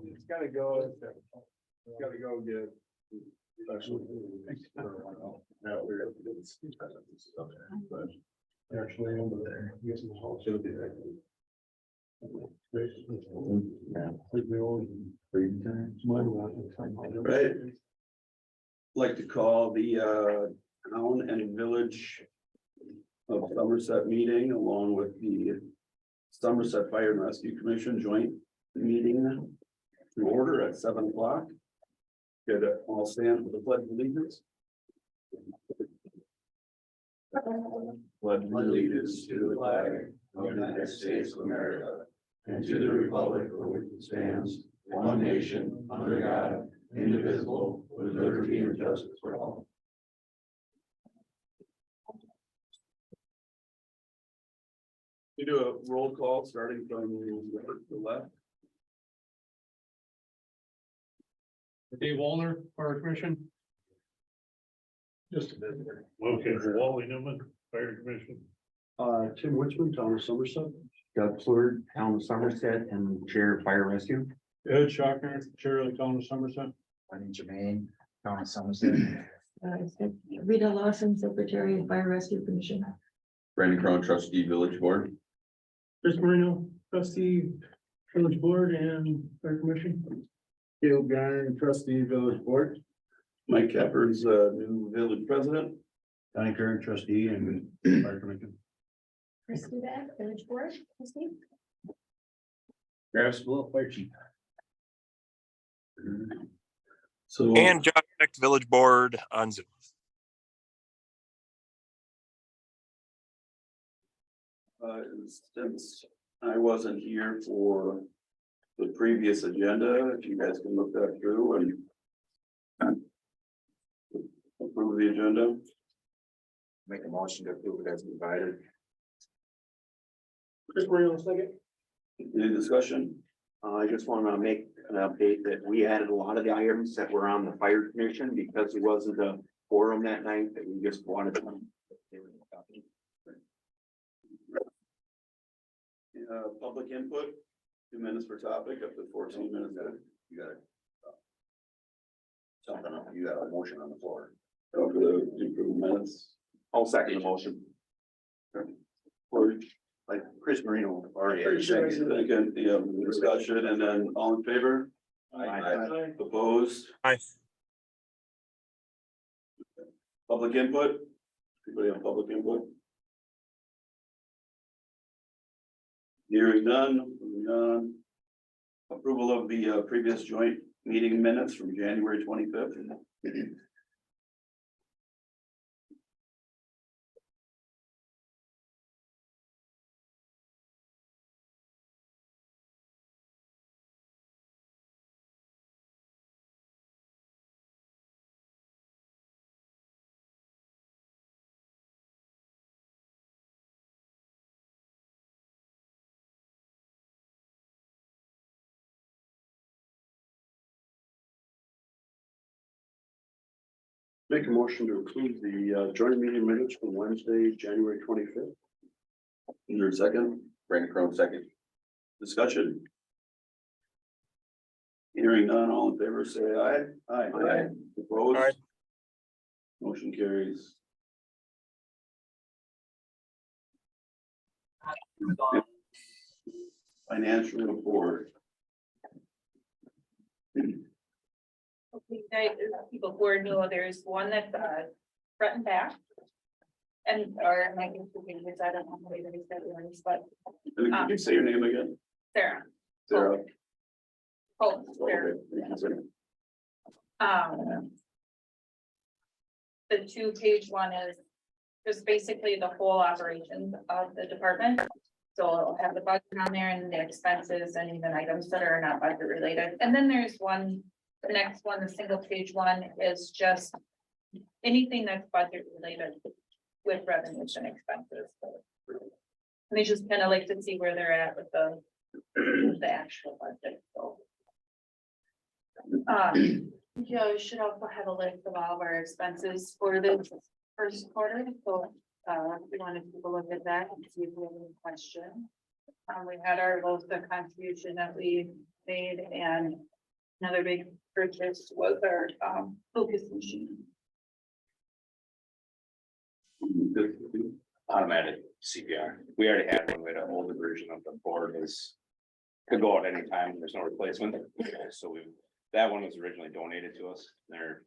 It's gotta go. It's gotta go get. Actually, over there. Yes, it's all should be there. Right. Like to call the town and village of Somerset meeting along with the Somerset Fire and Rescue Commission joint meeting to order at 7 o'clock. Good, all stand for the pledge of allegiance. Pledge allegiance to the flag of the United States of America and to the republic for which it stands, one nation, under God, indivisible, with liberty and justice for all. We do a roll call starting from the left. Dave Wallner, Fire Commission. Just a bit there. Okay, Wally Newman, Fire Commission. Tim Richmond, Town of Somerset. Doug Fleur, Town of Somerset and Chair of Fire Rescue. Ed Shockner, Chair of the Town of Somerset. Lenny Jermaine, Town of Somerset. Rita Lawson, Secretary of Fire Rescue Commission. Brandon Crown, trustee, village board. Chris Marino, trustee, Village Board and Fire Commission. Caleb Garn, trustee, village board. Mike Capper's new village president. Donnie Kern, trustee and fire commission. Christy Beck, Village Board, trustee. Travis Will, Fire Chief. So. And John Beck, Village Board on Zoom. Since I wasn't here for the previous agenda, if you guys can look that through and approve the agenda. Make a motion to approve it as provided. Chris Marino, second. Any discussion? I just want to make an update that we added a lot of the items that were on the fire commission because it wasn't a forum that night that we just wanted to. Public input, 2 minutes per topic, up to 14 minutes. You got it. Something, you got a motion on the floor. Go for the approved minutes. I'll second the motion. Or Like Chris Marino already. again, the discussion and then all in favor? Aye. Opposed? Aye. Public input? Anybody have public input? Hearing none, moving on. Approval of the previous joint meeting minutes from January 25th. Make a motion to approve the joint meeting minutes from Wednesday, January 25th. Is there a second? Brandon Crowe, second. Discussion. Hearing none, all in favor, say aye. Aye. Opposed? Aye. Motion carries. Financial report. Okay, guys, people who are new, there's one that's front and back. And or I guess we can use, I don't know how many said yours, but And Can you say your name again? Sarah. Sarah. Oh, Sarah. Okay, thank you, Sarah. The 2-page one is just basically the whole operations of the department. So it'll have the budget on there and the expenses and even items that are not budget related. And then there's one, the next one, the 1-page one is just anything that's budget related with revenues and expenses. And they just kind of like to see where they're at with the actual budget, so. Yeah, we should also have a list of all of our expenses for this first quarter, so we wanted to take a look at that and see if we have any questions. We had our LoSA contribution that we made, and another big purchase was our, focus machine. Automatic CPR. We already had one, we had an older version of the board is. Could go out anytime, there's no replacement, so that one was originally donated to us, there.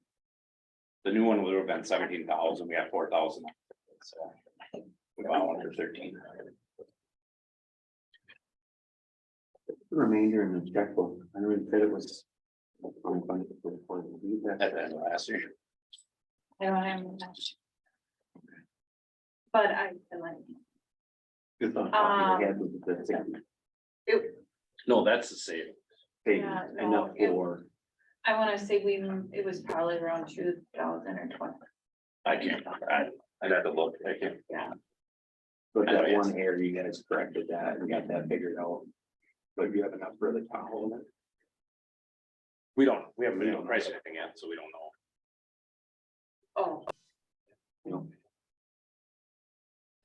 The new one would have been 17,000, we got 4,000. So we bought one for 13. The remainder in the checkbook, I know you said it was. At the end of last year. I don't have much. But I can let you. Just on top of your head with the 60. It, No, that's the same. Yeah, no, Enough it- for, I wanna say it was probably around 2,000 or 20. I can't, I'd have to look, I can't. but I know, that yes. one area you guys corrected that and got that figured out. But you have enough for the town in it? We haven't been priced anything yet, so we don't know. Oh. No.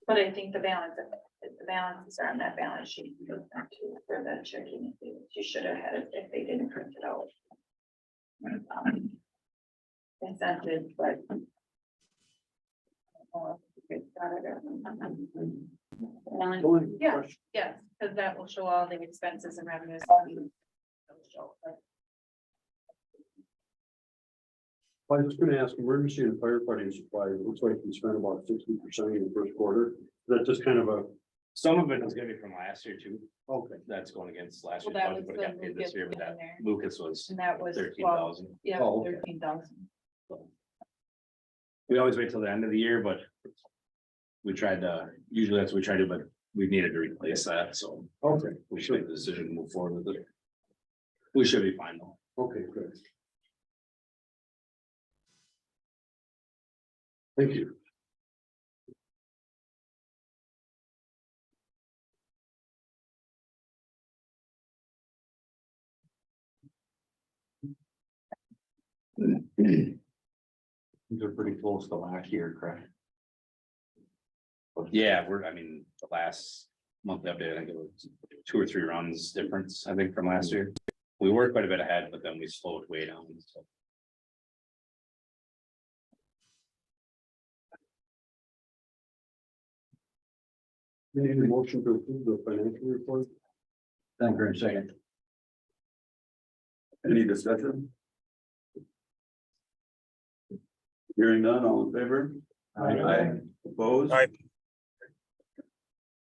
But I think the balances are on that balance sheet for the checking. You should have had it if they didn't print it out. Incentive, but. Yeah. Yes, because that will show all the expenses and revenues. I was just gonna ask, emergency and firefighting supplies, it looks like we spent about 60% in the first quarter. Is that just kind of a, Some of it is gonna be from last year too, okay, that's going against last Well, year's that budget, was but it got the paid this year, but Lucas that in there. Lucas was And that was 13,000. Yeah, Oh, okay. 13,000. We always wait till the end of the year, but. We tried to, usually that's what we try to, but we needed to replace that, so okay, we should make the decision to move forward with it. We should be fine though. okay, good. Thank you. These are pretty close to last year, correct? Yeah, I mean, the last monthly update, I think it was 2 or 3 runs difference, I think, from last year. We were quite a bit ahead, but then we slowed way down, so. Any motion to approve the financial report? Thank you, second. Any discussion? Hearing none, all in favor? Aye. Opposed? Aye.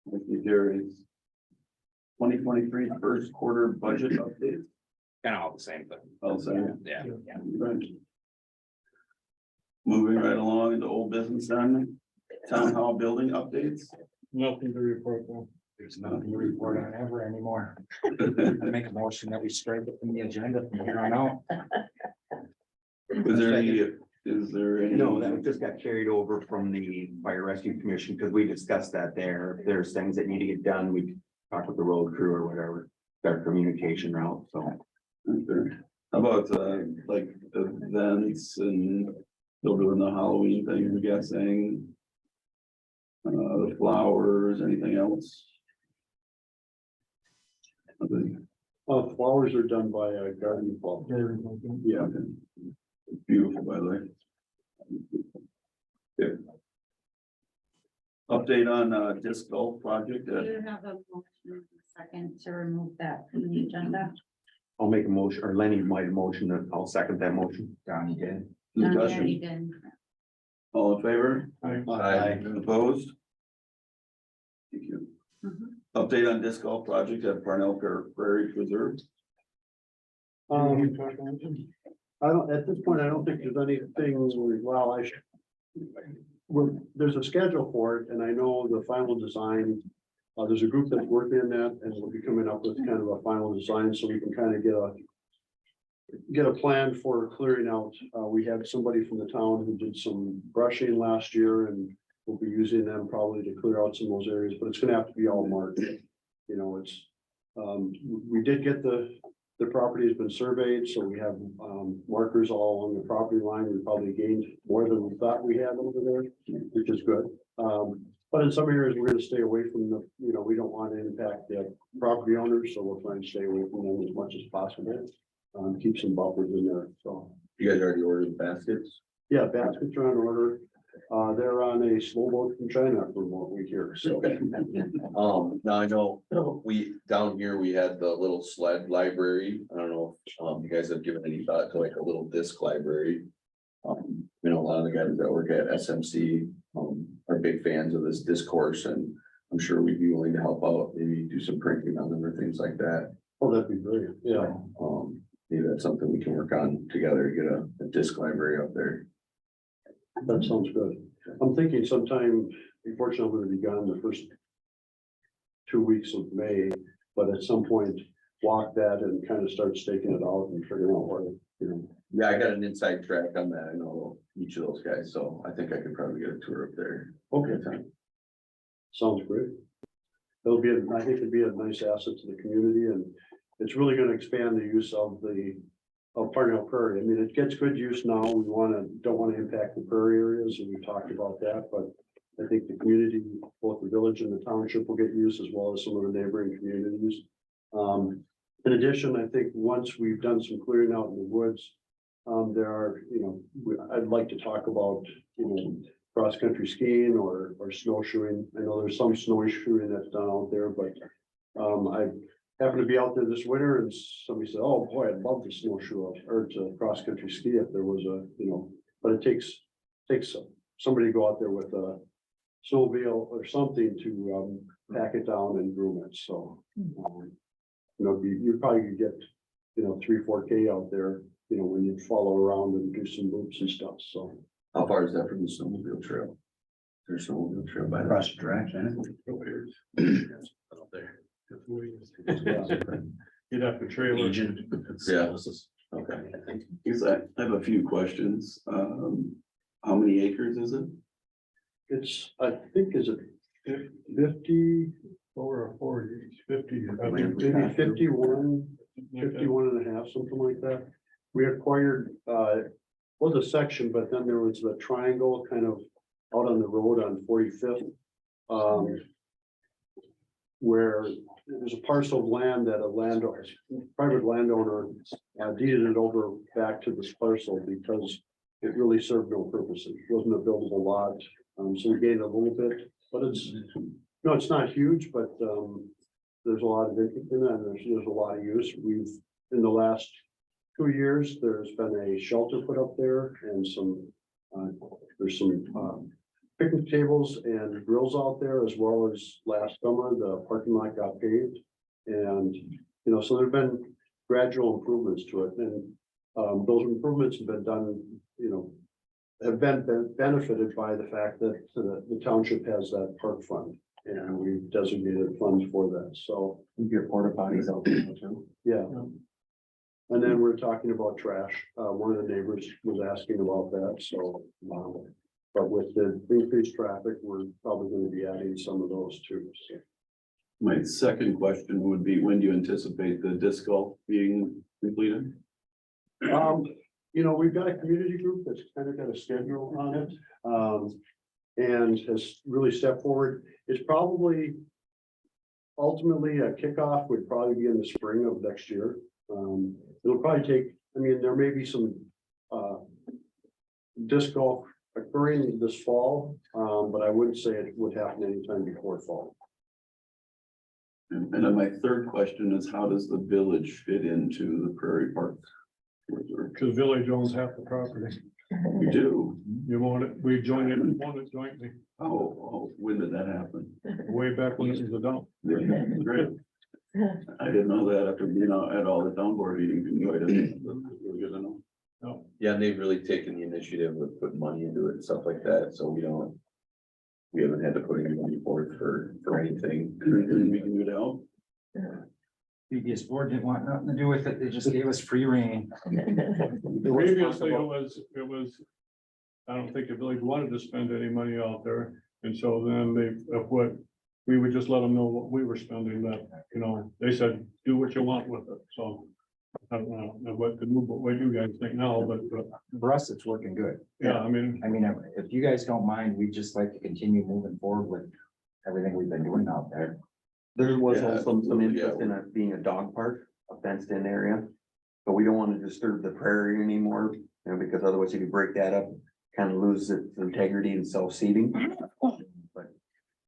Motion carries. 2023 first quarter budget update. Kind of all the same, but I'll say. yeah. Right. Moving right along into old business then, town hall building updates. Nothing to report though. There's nothing to report on ever anymore. I make a motion that we strike it from the agenda from here on out. Is there any? No, that just got carried over from the fire rescue commission, because we discussed that there. If there's things that need to get done, we talk with the road crew or whatever, their communication route, so. Okay. How about like events and still doing the Halloween thing, I'm guessing? The flowers, anything else? Nothing. Flowers are done by Garden Club. Yeah. Okay. Beautiful, by the way. Good. Update on disc golf project. Do you have a motion, second to remove that from the agenda? I'll make a motion, or Lenny might motion, that I'll second that motion. Donnie did. Donnie already Discussion, did. all in favor? Aye. Opposed? Thank you. Mhm. Update on disc golf project at Parnell Prairie Preserve. I don't, at this point, I don't think there's anything, well, there's a schedule for it, and I know the final design. There's a group that's working on that, and we'll be coming up with kind of a final design, so we can kind of get a plan for clearing out. We had somebody from the town who did some brushing last year, and we'll be using them probably to clear out some of those areas, but it's gonna have to be all marked. You know, it's, we did get the the property has been surveyed, so we have, markers all along the property line. We probably gained more than we thought we had over there, which is good. But in some areas, we're gonna stay away from the, we don't want to impact the property owners, so we'll try and stay away from them as much as possible. Keep some buffers in there, so. You guys already ordered baskets? Yeah, baskets are on order. They're on a slow boat from China from what we hear, so. Now I know down here, we had the little sled library. I don't know if, you guys have given any thought to like a little disc library. A lot of the guys that work at SMC, are big fans of this discourse, and I'm sure we'd be willing to help out, maybe do some printing on them or things like that. Oh, that'd be brilliant, yeah. Maybe that's something we can work on together, get a disc library up there. That sounds good. I'm thinking sometime, unfortunately, I'm gonna be gone the first 2 weeks of May, but at some point, walk that and kind of start staking it out and figuring out what, Yeah, I got an inside track on that. I know each of those guys, so I think I could probably get a tour up there. Okay, sounds great. I think it'd be a nice asset to the community, and it's really gonna expand the use of Parnell Prairie. I mean, it gets good use now. We don't wanna impact the prairie areas, and we talked about that, but I think the community, both the village and the township, will get use as well as some of the neighboring communities. In addition, I think once we've done some clearing out in the woods, there are, I'd like to talk about, cross-country skiing or snowshoeing. I know there's some snowshoeing that's done out there, but I happened to be out there this winter and somebody said, oh boy, I'd love to snowshoe or to cross-country ski if there was but it takes somebody to go out there with a snowmobile or something to pack it down and groom it, so. You probably could get, 3-4K out there, when you follow around and do some loops and stuff, so. How far is that from the snowmobile trail? There's a snowmobile trail by across the track, out there. You'd have to trailer. Yeah. Okay. I have a few questions. How many acres is it? It's, I think, is it 50, Or 40, 50. maybe 51, 51 and a half, something like that. We acquired, was a section, but then there was the triangle kind of out on the road on 45th. Where there's a parcel of land that private landowner deeded it over back to this parcel because it really served no purpose. It wasn't a buildable lot. So we gained a little bit, but it's not huge, but there's a lot of interest in that, and there's a lot of use. In the last 2 years, there's been a shelter put up there and there's some picnic tables and grills out there, as well as last summer, the parking lot got paved. And, so there've been gradual improvements to it, and those improvements have been done, have been benefited by the fact that the township has that park fund. And we've designated funds for that, so. You get porta potties out there too. Yeah. And then we're talking about trash. One of the neighbors was asking about that, so. But with the increased traffic, we're probably going to be adding some of those too. So. My second question would be, when do you anticipate the disc golf being completed? We've got a community group that's kind of got a schedule on it. And has really stepped forward. It's probably ultimately a kickoff would probably be in the spring of next year. It'll probably take, there may be some disc golf occurring this fall, but I wouldn't say it would happen anytime before fall. And then my third question is, how does the village fit into the Prairie Park? Because village owns half the property. You do? You want it, we joined it jointly, Oh, when did that happen? way back when it was a dump. Great. I didn't know that after being out at all the town board meetings. That's really good to know. No, Yeah, and they've really taken the initiative with putting money into it and stuff like that, so we haven't had to put any money forward for anything. Anything we can do to help? Previous board didn't want nothing to do with it. They just gave us free reign. previously it was, I don't think the village wanted to spend any money out there. And so then we would just let them know what we were spending, that, they said, do what you want with it, so. I don't know what the move, what you guys think now, but, For us, it's working good. yeah, I mean, I mean, if you guys don't mind, we'd just like to continue moving forward with everything we've been doing out there. There was Yeah, also some absolutely, interest yeah. in it being a dog park, a fenced in area. But we don't want to disturb the prairie anymore, you know, because otherwise if you break that up, kind of lose its integrity and self-seeding. But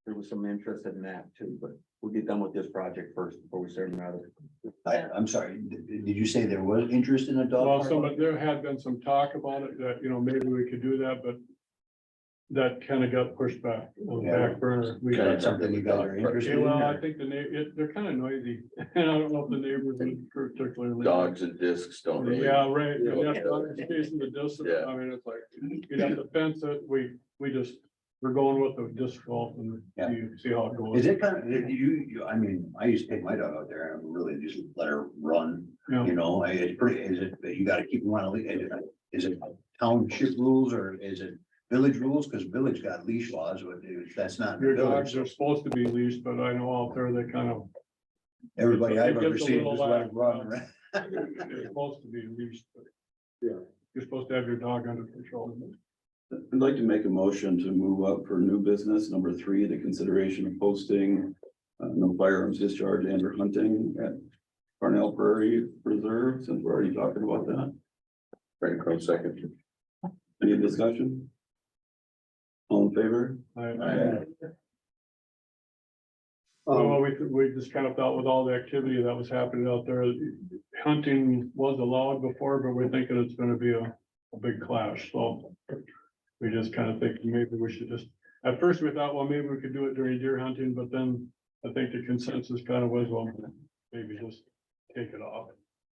there was some interest in that too, but we'll get done with this project first before we start another. I'm sorry, did you say there was interest in a dog well, park? there had been some talk about it, that, you know, maybe we could do that, but that kind of got pushed back on the back burner. We- Is that something you guys are interested Yeah, in? well, I or- think they're kind of noisy, and I don't know if the neighbors would particularly. Dogs and discs don't really. Yeah, right, Yeah. and that's not the case in the district, Yeah. I mean, it's like, you'd have to fence it, we just, we're going with the disc golf and Yeah. see how it goes. Is it kind of, I mean, I used to take my dog out there and really just let her run, Yeah. you know, it's pretty, is it, you gotta keep them on a leash, is it township rules or is it village rules? Cause village got leash laws, but that's not. in the Your village, dogs so are supposed to be leashed, but I know out there they kind of, Everybody I've it ever gets a seen little just let lax, it run yeah. around. they're supposed to be leashed, but. Yeah. You're supposed to have your dog under control. I'd like to make a motion to move up for new business, number 3, the consideration of posting. No firearms discharge and or hunting at Parnell Prairie Preserve, since we're already talking about that. Frank Crowe second. Any discussion? All in favor? Well, we just kind of thought with all the activity that was happening out there, hunting was allowed before, but we're thinking it's gonna be a big clash, so. We just kind of think maybe we should just, at first we thought, well, maybe we could do it during deer hunting, but then I think the consensus kind of was, well, maybe just take it off.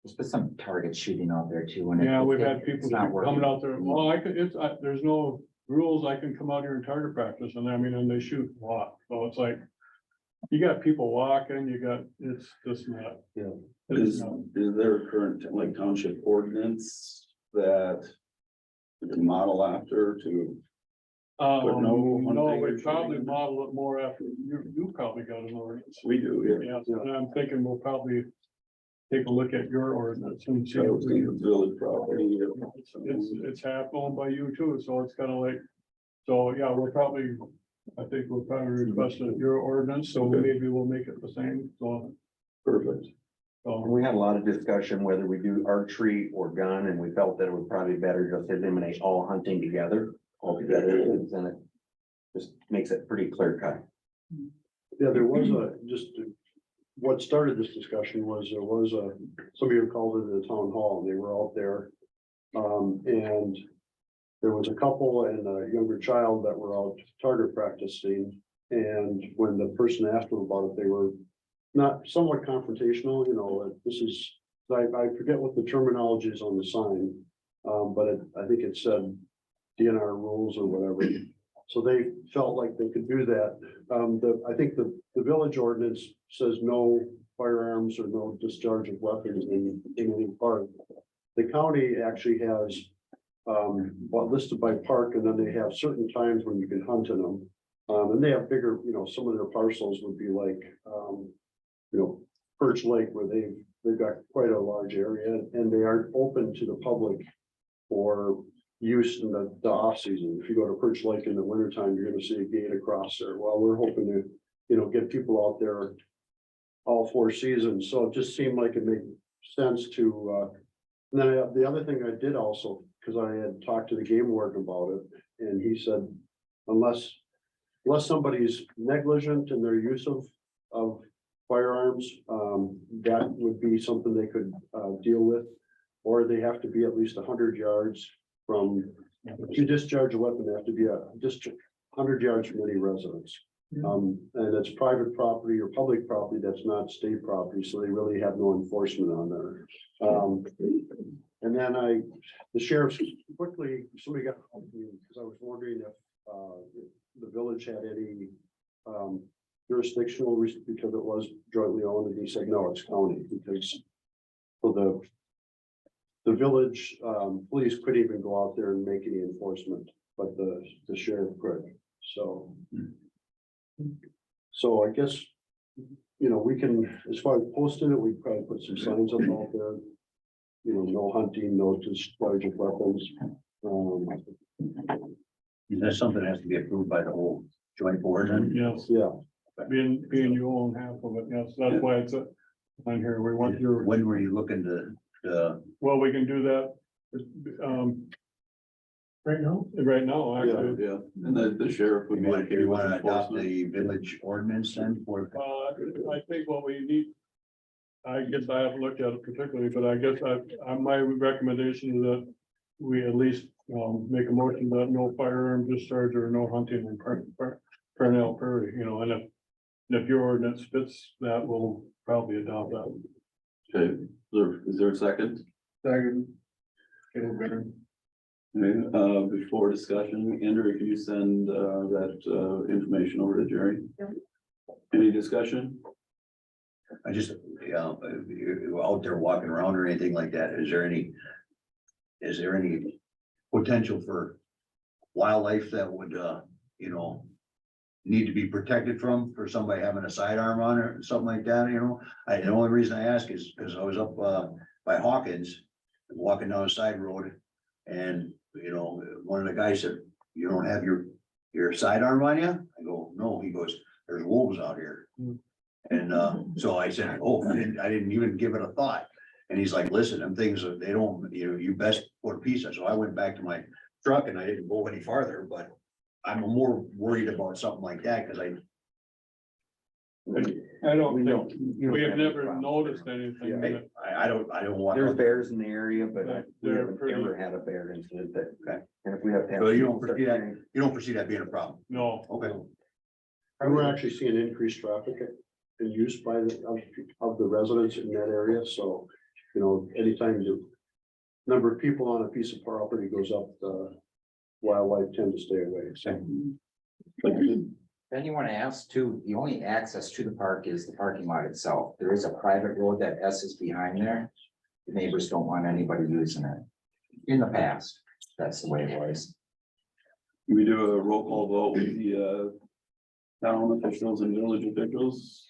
There's been some target shooting out there too. and Yeah, we've it's had people not working. coming out there, well, I could, there's no rules, I can come out here and target practice, and I mean, and they shoot a lot, so it's like. You got people walking, it's just not. Yeah. Is there a current like township ordinance that we can model after to? But no No, hunting we or probably shooting? model it more after, you probably got an ordinance. We do, yeah. Yeah, and I'm thinking we'll probably take a look at your ordinance and see. So what it's we in the village property. It's half owned by you too, so it's kind of like, so yeah, I think we'll probably request your ordinance, so Okay. maybe we'll make it the same, so. Perfect. And So, we had a lot of discussion whether we do archery or gun, and we felt that it would probably be better just eliminate all hunting together, altogether, and then it just makes it pretty clear cut. Yeah, there was what started this discussion was somebody who called it the town hall, and they were out there. And there was a couple and a younger child that were out target practicing. And when the person asked them about it, they were not somewhat confrontational, you know, I forget what the terminology is on the sign. But I think it said DNR rules or whatever. So they felt like they could do that. I think the village ordinance says no firearms or no discharge of weapons in any park. The county actually has listed by park, and then they have certain times when you can hunt in them. And they have bigger, you know, some of their parcels would be like, Perch Lake, where they've got quite a large area, and they aren't open to the public for use in the off season. If you go to Perch Lake in the wintertime, you're gonna see a gate across there. Well, we're hoping to, get people out there all 4 seasons. So it just seemed like it made sense to, and then the other thing I did also, because I had talked to the game warden about it, and he said, unless somebody's negligent in their use of firearms, that would be something they could deal with. Or they have to be at least 100 yards from, if you discharge a weapon, they have to be just 100 yards from any residence. And it's private property or public property that's not state property, so they really have no enforcement on there. And then the sheriff's quickly, somebody got, because I was wondering if the village had any jurisdictional reason, because it was jointly owned, and he said, no, it's county, because for the village police couldn't even go out there and make any enforcement, but the sheriff could, so. So I guess, we can, as far as posting it, we probably put some signs up out there. no hunting, no discharge of weapons. Is that something that has to be approved by the whole joint board then? Yes, Yeah, being you own half of it, yes, that's why it's on here, we want your, When were you looking to, well, we can do that. Right now? Right now, actually. Yeah, and the sheriff would be okay you with want to adopt enforcement. the village ordinance then for? I think what we need, I guess I haven't looked at it particularly, but I guess my recommendation is that we at least, make a motion that no firearm discharge or no hunting in Parnell Prairie, and if your ordinance fits that, we'll probably adopt that. Okay, is there a second? Second. Okay, before discussion, Andrew, can you send that information over to Jerry? Yep. Any discussion? I just, you're out there walking around or anything like that, is there any potential for wildlife that would, need to be protected for somebody having a sidearm on it or something like that, the only reason I ask is because I was up, by Hawkins, walking down a side road, and, one of the guys said, "You don't have your sidearm on you?" I go, "No," he goes, "There's wolves out here." And so I said, "Oh, I didn't even give it a thought." And he's like, "Listen, them things, they don't, you best put a piece of." So I went back to my truck and I didn't go any farther, but I'm more worried about something like that, because I don't We think, don't. you we don't have any never problem. noticed anything. I, that- I don't want. There's bears in the area, but we They're haven't pretty- ever had a bear incident that, Okay. and if we have to. have So you don't people foresee start that? hearing- You don't foresee that being a problem? No, Okay. we're actually seeing increased traffic and use by of the residents in that area, so, anytime the number of people on a piece of property goes up, wildlife tend to stay away, so. Then you want to ask too, the only access to the park is the parking lot itself. There is a private road that S is behind there. The neighbors don't want anybody using it. In the past, that's the way it was. Can we do a roll call vote with the town officials and village officials?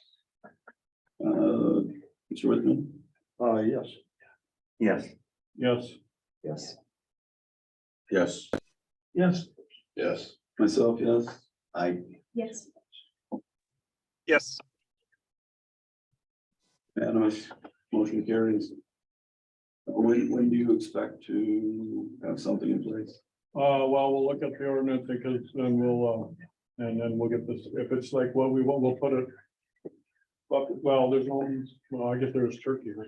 Mr. Whitman? Yes. Yes, yes, Yes. Yes. yes, Yes. Myself, yes. Yes. Yes, Unanimous, motion carries. When do you expect to have something in place? well, we'll look at the ordinance because then and then we'll get this, if it's like what we want, we'll put it. But, well, there's no, well, I guess there's turkey, but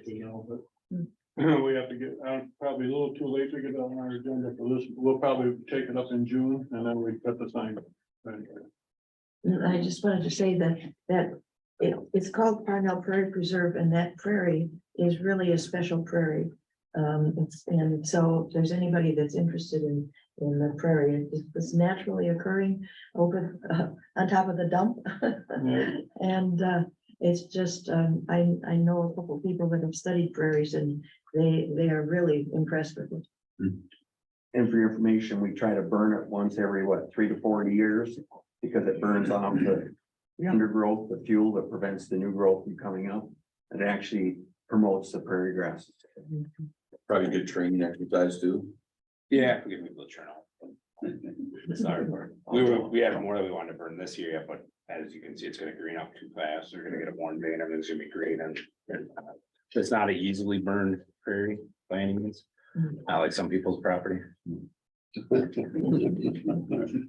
we have to get, probably a little too late to get on our agenda for this, we'll probably take it up in June and then we put the sign. Right. I just wanted to say that it's called Parnell Prairie Preserve, and that prairie is really a special prairie. And so if there's anybody that's interested in the prairie, it's naturally occurring over on top of the dump. Yeah. And it's just, I know a couple of people that have studied prairies, and they are really impressed with it. and for your information, we try to burn it once every, 3 to 4 years, because it burns off the undergrowth, the fuel that prevents the new growth from coming up. And it actually promotes the prairie grasses. Probably good training exercise too. Yeah, if we get people to turn out. It's not hard. We have more that we wanted to burn this year, but as you can see, it's gonna green up too fast. They're gonna get a warm day and everything's gonna be green and it's not an easily burned prairie by any means. Not like some people's property.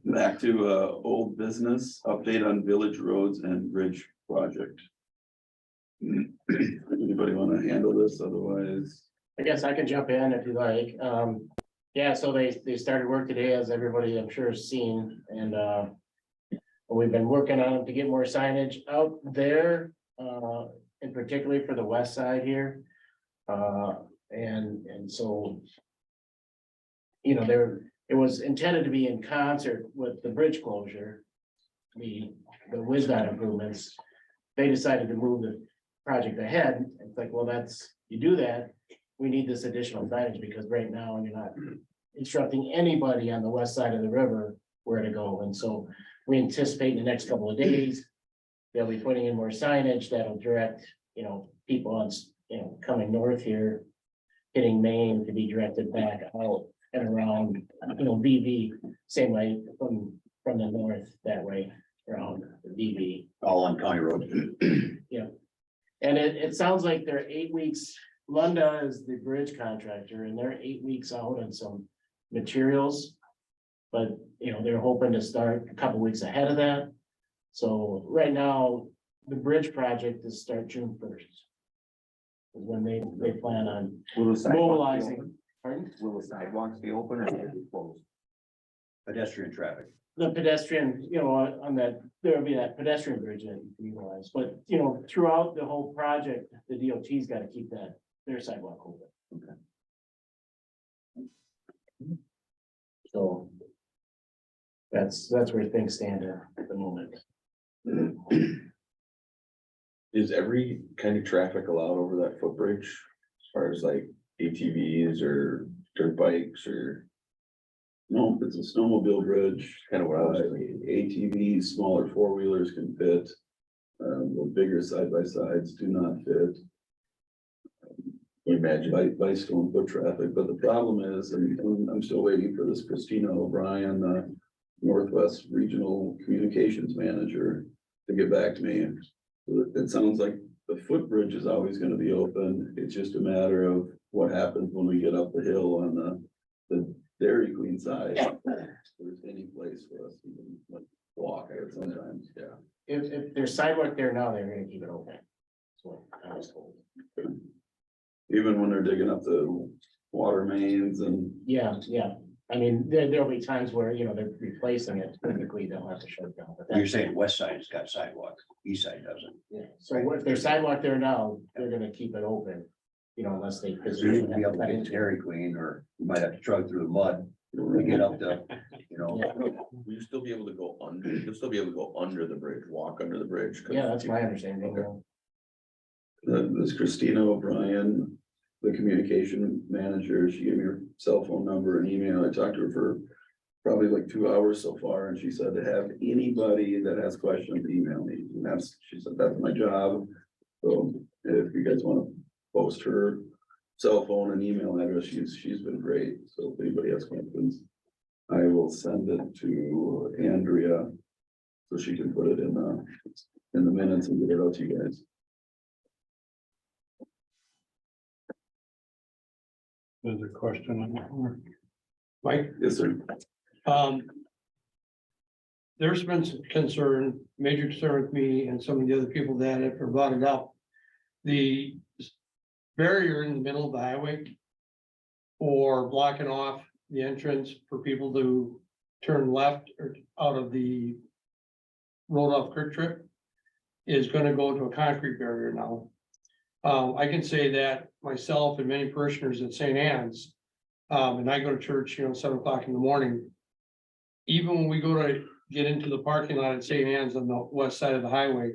Back to old business, update on village roads and bridge project. Anybody want to handle this? Otherwise, I guess I can jump in if you like. Yeah, so they started work today, as everybody I'm sure has seen, and we've been working on it to get more signage out there, and particularly for the west side here. And so, it was intended to be in concert with the bridge closure, the WisDOT improvements. They decided to move the project ahead. It's like, well, you do that, we need this additional signage, because right now you're not instructing anybody on the west side of the river where to go. And so we anticipate in the next couple of days, they'll be putting in more signage that'll direct, people on, coming north here hitting Maine to be directed back out and around, VV, same way from the north that way around VV. All on county road. And it sounds like they're 8 weeks, Lunda is the bridge contractor, and they're 8 weeks out on some materials. But, they're hoping to start a couple weeks ahead of that. So right now, the bridge project is start June 1st. Is when they plan on Will the sidewalks be mobilizing. open? Pardon? Will the sidewalks be open or will they be closed? Pedestrian traffic. The pedestrian, on that, there'll be that pedestrian bridge that you can utilize, but, throughout the whole project, the DOT's gotta keep their sidewalk open. Okay. So. That's where things stand at the moment. Is every kind of traffic allowed over that footbridge? As far as like ATVs or dirt bikes or No, it's a snowmobile bridge. kind of what I was thinking? ATVs, smaller four-wheelers can fit. The bigger side-by-sides do not fit. Imagine, Bicycle and foot traffic, but the problem is, and I'm still waiting for this Christina O'Brien, Northwest Regional Communications Manager to get back to me. It sounds like the footbridge is always gonna be open. It's just a matter of what happens when we get up the hill on the Dairy Queen side. If there's any place for us to even like walk it sometimes, yeah. If there's sidewalk there now, they're gonna keep it open. That's what I was told. Even when they're digging up the water mains and Yeah. I mean, there'll be times where, they're replacing it, typically they'll have to shut it down. But You're that's- saying west side's got sidewalk, east side doesn't. Yeah, so if there's sidewalk there now, they're gonna keep it open, unless they. Cause you need to be able to get to Dairy Queen, or you might have to trudge through the mud to get up to, will you still be able to go under, you'll still be able to go under the bridge, walk under the bridge? 'Cause Yeah, that's my understanding. Okay. this Christina O'Brien, the communication manager, she gave me her cell phone number and email. I talked to her for probably like 2 hours so far, and she said to have anybody that has questions, email me. And she said, that's my job. So if you guys want to post her cell phone and email address, she's been great. So if anybody has questions, I will send it to Andrea so she can put it in the minutes and get it out to you guys. There's a question on that. Mike, Yes, sir. there's been some concern, major concern with me and some of the other people that have brought it up. The barrier in the middle of the highway or blocking off the entrance for people to turn left or out of the road off Quick Trip is gonna go to a concrete barrier now. I can say that myself and many parishioners at St. Anne's, and I go to church, 7 o'clock in the morning. Even when we go to get into the parking lot at St. Anne's on the west side of the highway.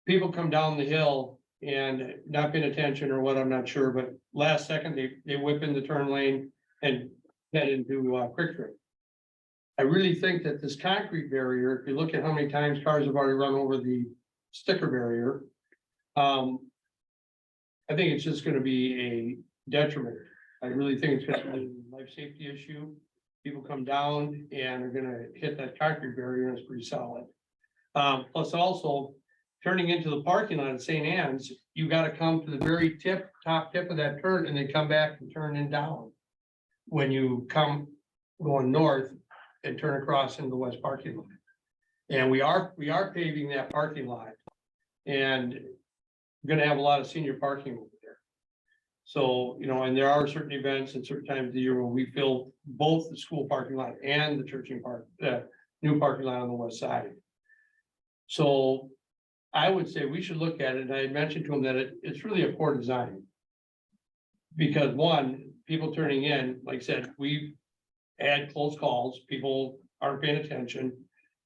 People come down the hill and not paying attention or what, I'm not sure, but last second, they whip in the turn lane and head into Quick Trip. I really think that this concrete barrier, if you look at how many times cars have already run over the sticker barrier. I think it's just gonna be a detriment. I really think it's gonna be a life safety issue. People come down and are gonna hit that concrete barrier, and it's pretty solid. Plus also, turning into the parking lot at St. Anne's, you gotta come to the very top tip of that turn and then come back and turn in down. When you come going north and turn across into the west parking lot. And we are paving that parking lot. And we're gonna have a lot of senior parking over there. So, and there are certain events and certain times of the year where we fill both the school parking lot and the churching park, new parking lot on the west side. So I would say we should look at it, and I had mentioned to them that it's really a poor design. Because one, people turning in, like I said, we had close calls, people aren't paying attention.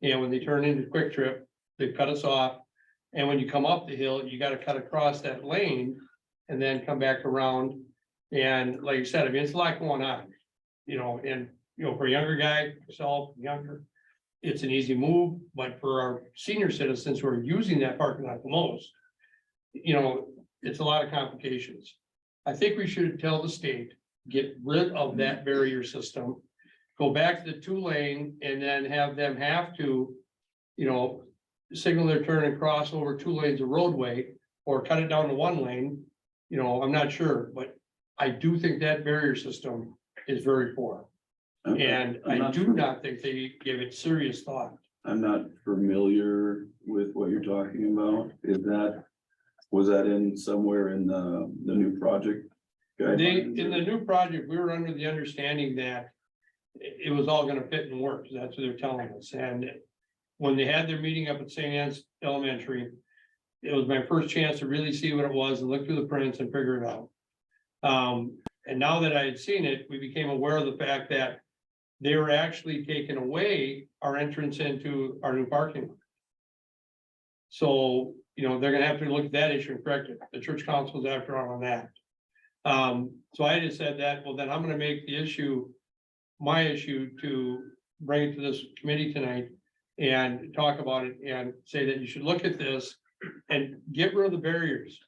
And when they turn into Quick Trip, they cut us off. And when you come up the hill, you gotta cut across that lane and then come back around. And like you said, I mean, it's a lot going on, for a younger guy, myself, younger, it's an easy move, but for our senior citizens who are using that parking lot the most, it's a lot of complications. I think we should tell the state, get rid of that barrier system. Go back to the 2-lane and then have them have to, you know, signal their turn and cross over 2 lanes of roadway. Or cut it down to 1 lane, you know, I'm not sure, but I do think that barrier system is very poor. And I do not think they give it serious thought. I'm not familiar with what you're talking about. Was that in somewhere in the new project? guidelines In or- the new project, we were under the understanding that it was all gonna fit and work. That's what they're telling us. And when they had their meeting up at St. Anne's Elementary, it was my first chance to really see what it was and look through the prints and figure it out. And now that I had seen it, we became aware of the fact that they were actually taking away our entrance into our new parking lot. So, you know, they're gonna have to look at that issue and correct it. The church council's after on that. So I just said that, well, then I'm gonna make the issue, my issue, to bring it to this committee tonight and talk about it and say that you should look at this and get rid of the barriers.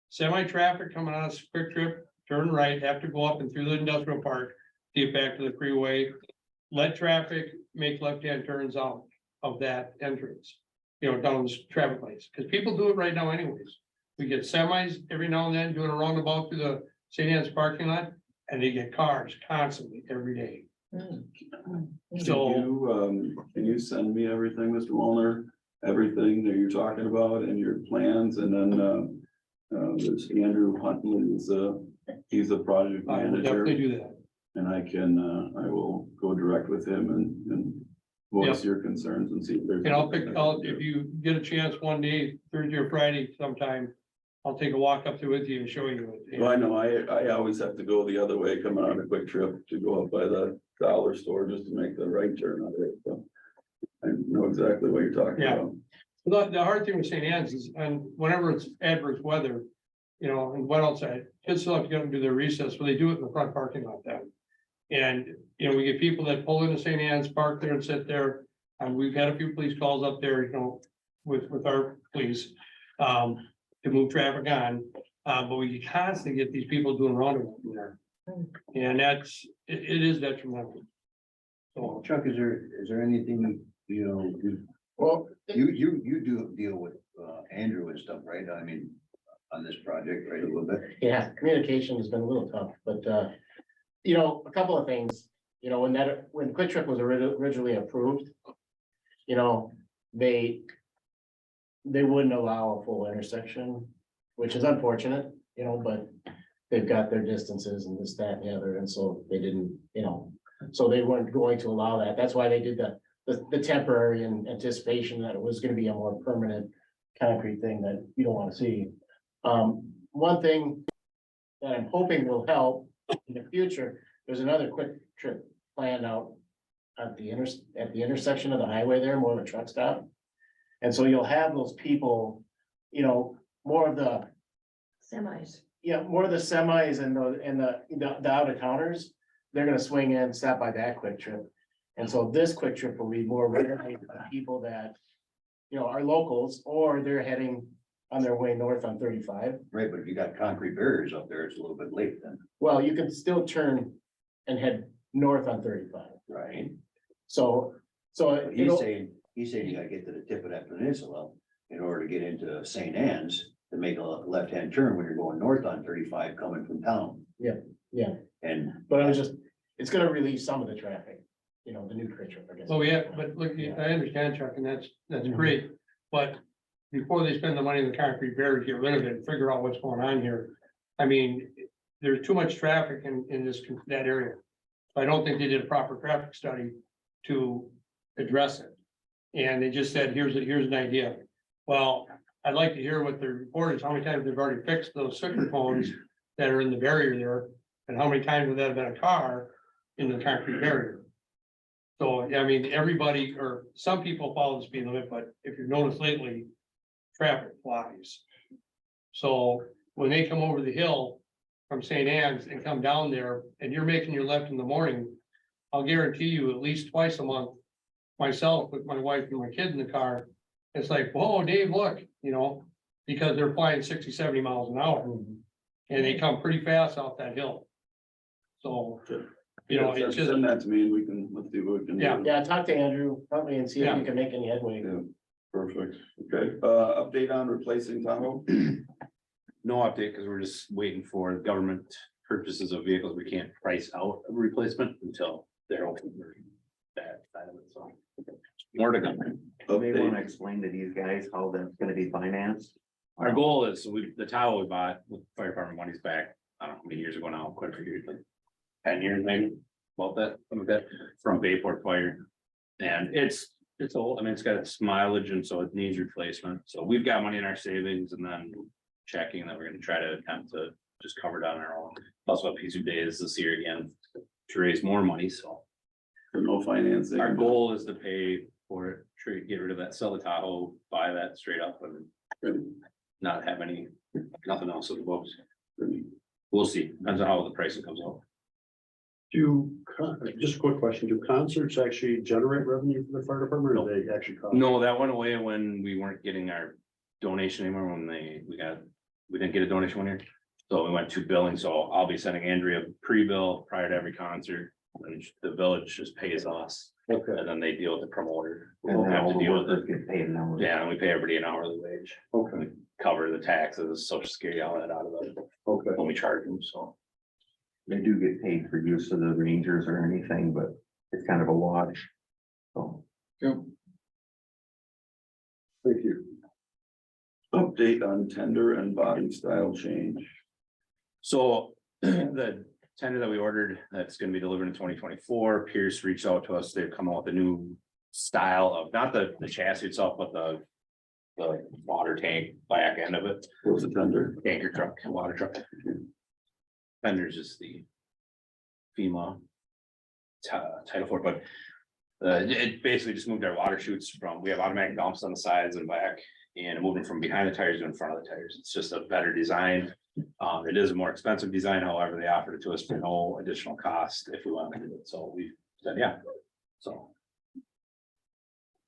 Semi-traffic coming on a quick trip, turn right, have to go up and through the industrial park, to get back to the freeway. Let traffic make left-hand turns out of that entrance, you know, down the traffic lanes, because people do it right now anyways. We get semis every now and then doing a roundabout through the St. Anne's parking lot, and they get cars constantly every day. So, Can you send me everything, Mr. Wallner, everything that you're talking about and your plans, and then, there's Andrew Huntley, he's a project I will definitely manager. do that. And I will go direct with him and voice your concerns and see if there's. And if you get a chance one day, Thursday or Friday sometime, I'll take a walk up there with you and show you it. Well, I know, I always have to go the other way, coming on a quick trip to go up by the dollar store just to make the right turn out of it, so. I know exactly what you're talking Yeah. about. The hard thing with St. Anne's is, and whenever it's adverse weather, you know, and wet outside, kids still have to get them to their recess, but they do it in the front parking lot then. And, you know, we get people that pull into St. Anne's, park there and sit there, and we've had a few police calls up there, you know, with our police. To move traffic on, but we constantly get these people doing roundabout in there. And it is detrimental. So, Chuck, is there anything, you know, Well, you do deal with, Andrew and stuff, right? I mean, on this project, right, a little bit? yeah, communication has been a little tough, but, you know, a couple of things, you know, when Quick Trip was originally approved, you know, they wouldn't allow a full intersection, which is unfortunate, you know, but they've got their distances and this, that, and the other, and so they didn't, you know, so they weren't going to allow that. That's why they did the temporary in anticipation that it was gonna be a more permanent concrete thing that you don't wanna see. One thing that I'm hoping will help in the future, there's another Quick Trip planned out at the intersection of the highway there, more of a truck stop. And so you'll have those people, you know, more of the, Semis. more of the semis and the out of towners. They're gonna swing in, stop by that Quick Trip. And so this Quick Trip will be more related to the people that, you know, are locals, or they're heading on their way north on 35. Right, but if you got concrete barriers up there, it's a little bit late then. Well, you can still turn and head north on 35. Right. So it'll- He's saying you gotta get to the tip of that peninsula in order to get into St. Anne's to make a left-hand turn when you're going north on 35 coming from town. Yeah. And But it's gonna relieve some of the traffic, you know, the new Quick Trip, I guess. so yeah, but look, I understand, Chuck, and that's great, but before they spend the money in the concrete barrier, get rid of it, and figure out what's going on here. I mean, there's too much traffic in that area. I don't think they did a proper traffic study to address it. And they just said, here's an idea. Well, I'd like to hear what the report is, how many times they've already fixed those sticker cones that are in the barrier there, and how many times would that have been a car in the concrete barrier? So, I mean, everybody, or some people follow the speed limit, but if you've noticed lately, traffic flies. So when they come over the hill from St. Anne's and come down there, and you're making your left in the morning, I'll guarantee you at least twice a month, myself with my wife and my kid in the car, it's like, whoa, Dave, look, you know, because they're flying 60, 70 miles an hour. and they come pretty fast off that hill. So, you know, it's just, Send that to me and we can, let's see what we can do. Yeah. Yeah, talk to Andrew, probably, and see if Yeah. you can make any headway. Yeah, perfect. Okay, update on replacing Tahoe? No update, because we're just waiting for government purchases of vehicles. We can't price out a replacement until they're open for that side of it, so. More to come. You may want to Update, explain to these guys how that's gonna be financed. Our goal is, the tile we bought with fire department money's back, I don't know how many years ago now, quite a few years, like 10 years maybe, about that, something like that, from Bayport Fire. And it's old, I mean, it's got its mileage and so it needs replacement. So we've got money in our savings and then checking that we're gonna try to attempt to just cover it on our own. Plus what Piece of Days this year again, to raise more money, so. for no financing. Our goal is to pay for it, trade, get rid of that, sell the Tahoe, buy that straight up and not have any, nothing else in the books. We'll see, depends on how the pricing comes out. Just a quick question, do concerts actually generate revenue for the fire department or do they actually cost? No, that went away when we weren't getting our donation anymore, when we didn't get a donation one year. So we went to billing, so I'll be sending Andrea a pre-bill prior to every concert, and the village just pays us, Okay, and then they deal with the promoter. We And don't then have all to the deal with workers it, get paid an hour. yeah, and we pay everybody an hourly wage, okay, cover the taxes, social security, all that out of it, okay. when we charge them, so. They do get paid for use of the Rangers or anything, but it's kind of a wash. So. Thank you. Update on tender and body style change. So the tender that we ordered, that's gonna be delivered in 2024, Pierce reached out to us, they've come out with a new style of, not the chassis itself, but the water tank back end of it, What's the tender? tanker truck, water truck. Fender's just the FEMA title for it, but it basically just moved our water chutes from, we have automatic dumps on the sides and back, and moving from behind the tires to in front of the tires. It's just a better design. It is a more expensive design, however, they offered it to us for no additional cost if we wanted to do it, so we said, yeah, so.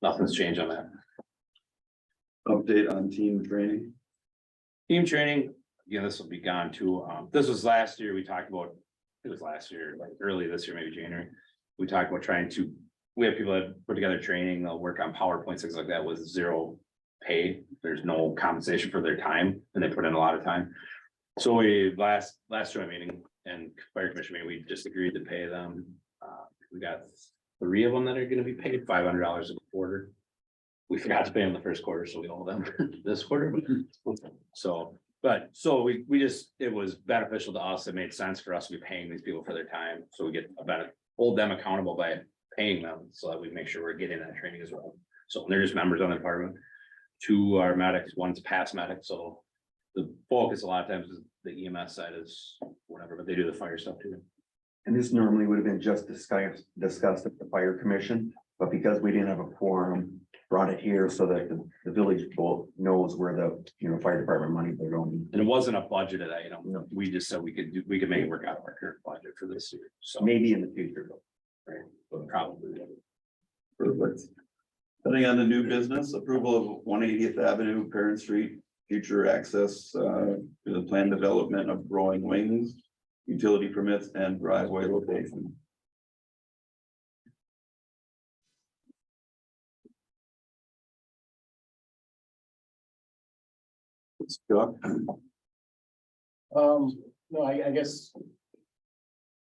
Nothing's changed on that. Update on team training. Team training, again, this will be gone too. This was last year, we talked about, it was last year, like early this year, maybe January. We talked about trying to, we have people that put together training, they'll work on PowerPoint, things like that with zero pay. There's no compensation for their time and they put in a lot of time. So we, last joint meeting and fire commission meeting, we just agreed to pay them. We got 3 of them that are gonna be paid $500 a quarter. We forgot to pay them the first quarter, so we owe them this quarter. So, we just, it was beneficial to us. It made sense for us to be paying these people for their time. So we get a benefit, hold them accountable by paying them so that we make sure we're getting that training as well. So they're just members on the department. 2 are medics, one's past medic. So the focus a lot of times is the EMS side is whatever, but they do the fire stuff too. And this normally would have been just discussed at the fire commission, but because we didn't have a quorum, brought it here so that the village both knows where the, fire department money they're going. And it wasn't a budgeted item. No. We just said we could make it work out of our current budget for this year. So Maybe in the future. right, but probably. Perfect. Putting on the new business, approval of 180th Avenue, Parent Street, future access to the planned development of growing wings, utility permits and driveway location. Scott, No, I guess.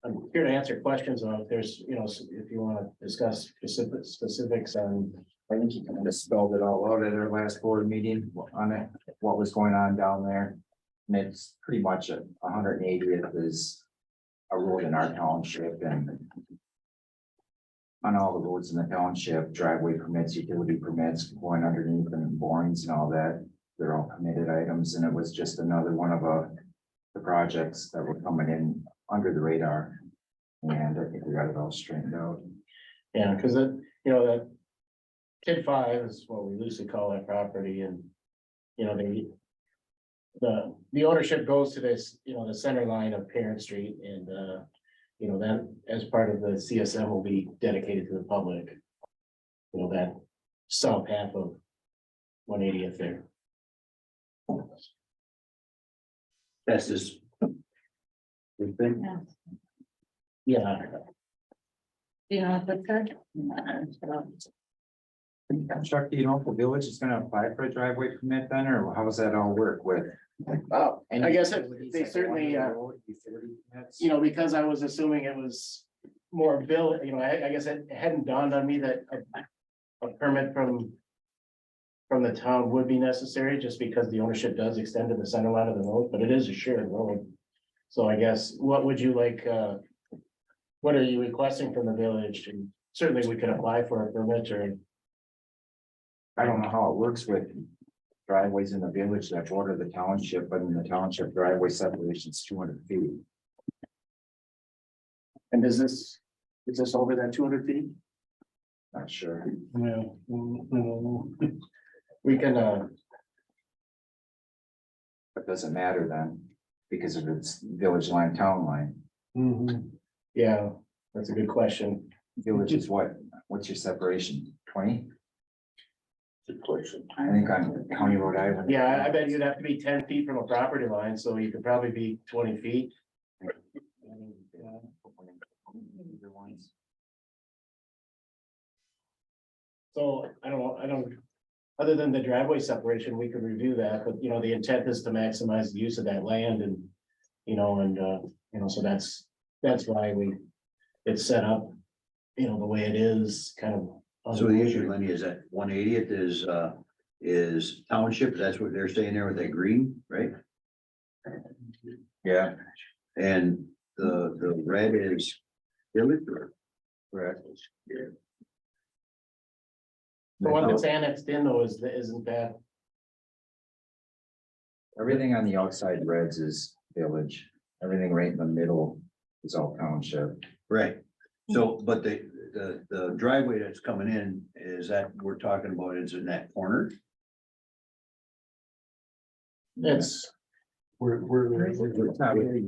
I'm here to answer questions on if there's, if you want to discuss specifics on. I think you kind of spelled it all out at our last board meeting on it, what was going on down there. And it's pretty much 180th is a road in our township and on all the roads in the township, driveway permits, utility permits, going underneath and borings and all that. They're all permitted items, and it was just another one of the projects that were coming in under the radar. And I think we got it all straightened out. Yeah, because that KID 5 is what we loosely call that property, and the ownership goes to this, the center line of Parent Street, and that as part of the CSM will be dedicated to the public. That south half of 180th there. That's just Yeah, You know, what that's good. Chuck, do you know if the village is gonna apply for a driveway permit then, or how does that all work with? I guess they certainly, you know, because I was assuming it was more bill, you know, I guess it hadn't dawned on me that a permit from the town would be necessary, just because the ownership does extend to the center line of the road, but it is a shared road. So I guess, what would you like, what are you requesting from the village? And certainly we could apply for a permit, or I don't know how it works with driveways in the village that border the township, but in the township driveway separation is 200 feet. and is this over that 200 feet? Not sure. Yeah. We can, It doesn't matter then, because of its village line, town line. yeah, that's a good question. Village is what? What's your separation? 20? I think on County Road Island. Yeah, I bet you'd have to be 10 feet from a property line, so you could probably be 20 feet. So I don't, other than the driveway separation, we could review that, but you know, the intent is to maximize the use of that land and, you know, so that's why it's set up, you know, the way it is, kind of. So the issue, Lenny, is that 180th is township, that's what they're saying there with that green, right? Yeah, And the red is village or? correct. The one that's annexed in though isn't that, Everything on the outside reds is village. Everything right in the middle is all township. Right, so, but the driveway that's coming in, is that, we're talking about, is in that corner? it's, It's not really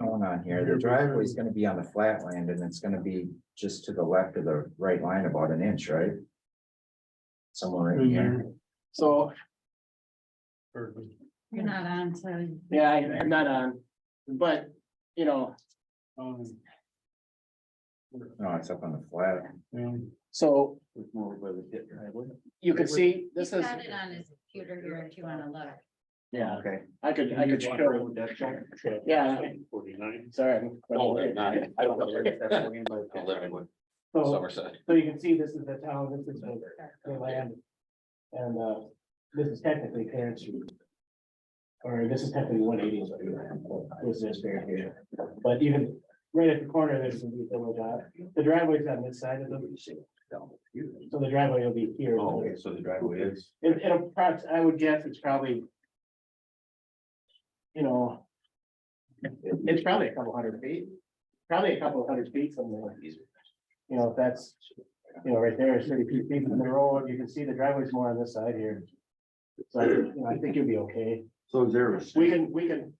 shown on here. The driveway is gonna be on the flat land and it's gonna be just to the left of the right line about an inch, right? Somewhere in here. so, You're not on, so. yeah, I'm not on, but, you know, No, it's up on the flat. so It's more by the pit driveway. you can see, this is, Got it on his computer here if you wanna look. yeah, Okay. I could show. Yeah. 49. Sorry. No, they're not. I don't know. I live in So, Somerset. so you can see this is the town, this is the land. And, this is technically Terrace Street. Or this is technically 180. This is there here, but even right at the corner, there's some village out. The driveway's on this side of the. So the driveway will be here. Oh, okay, so the driveway is. I would guess it's probably. You know. It's probably a couple hundred feet, probably a couple of 100 feet from the. You know, if that's, you know, right there is 32 feet from the road, you can see the driveway's more on this side here. So, you know, I think you'll be okay. So is there a We can,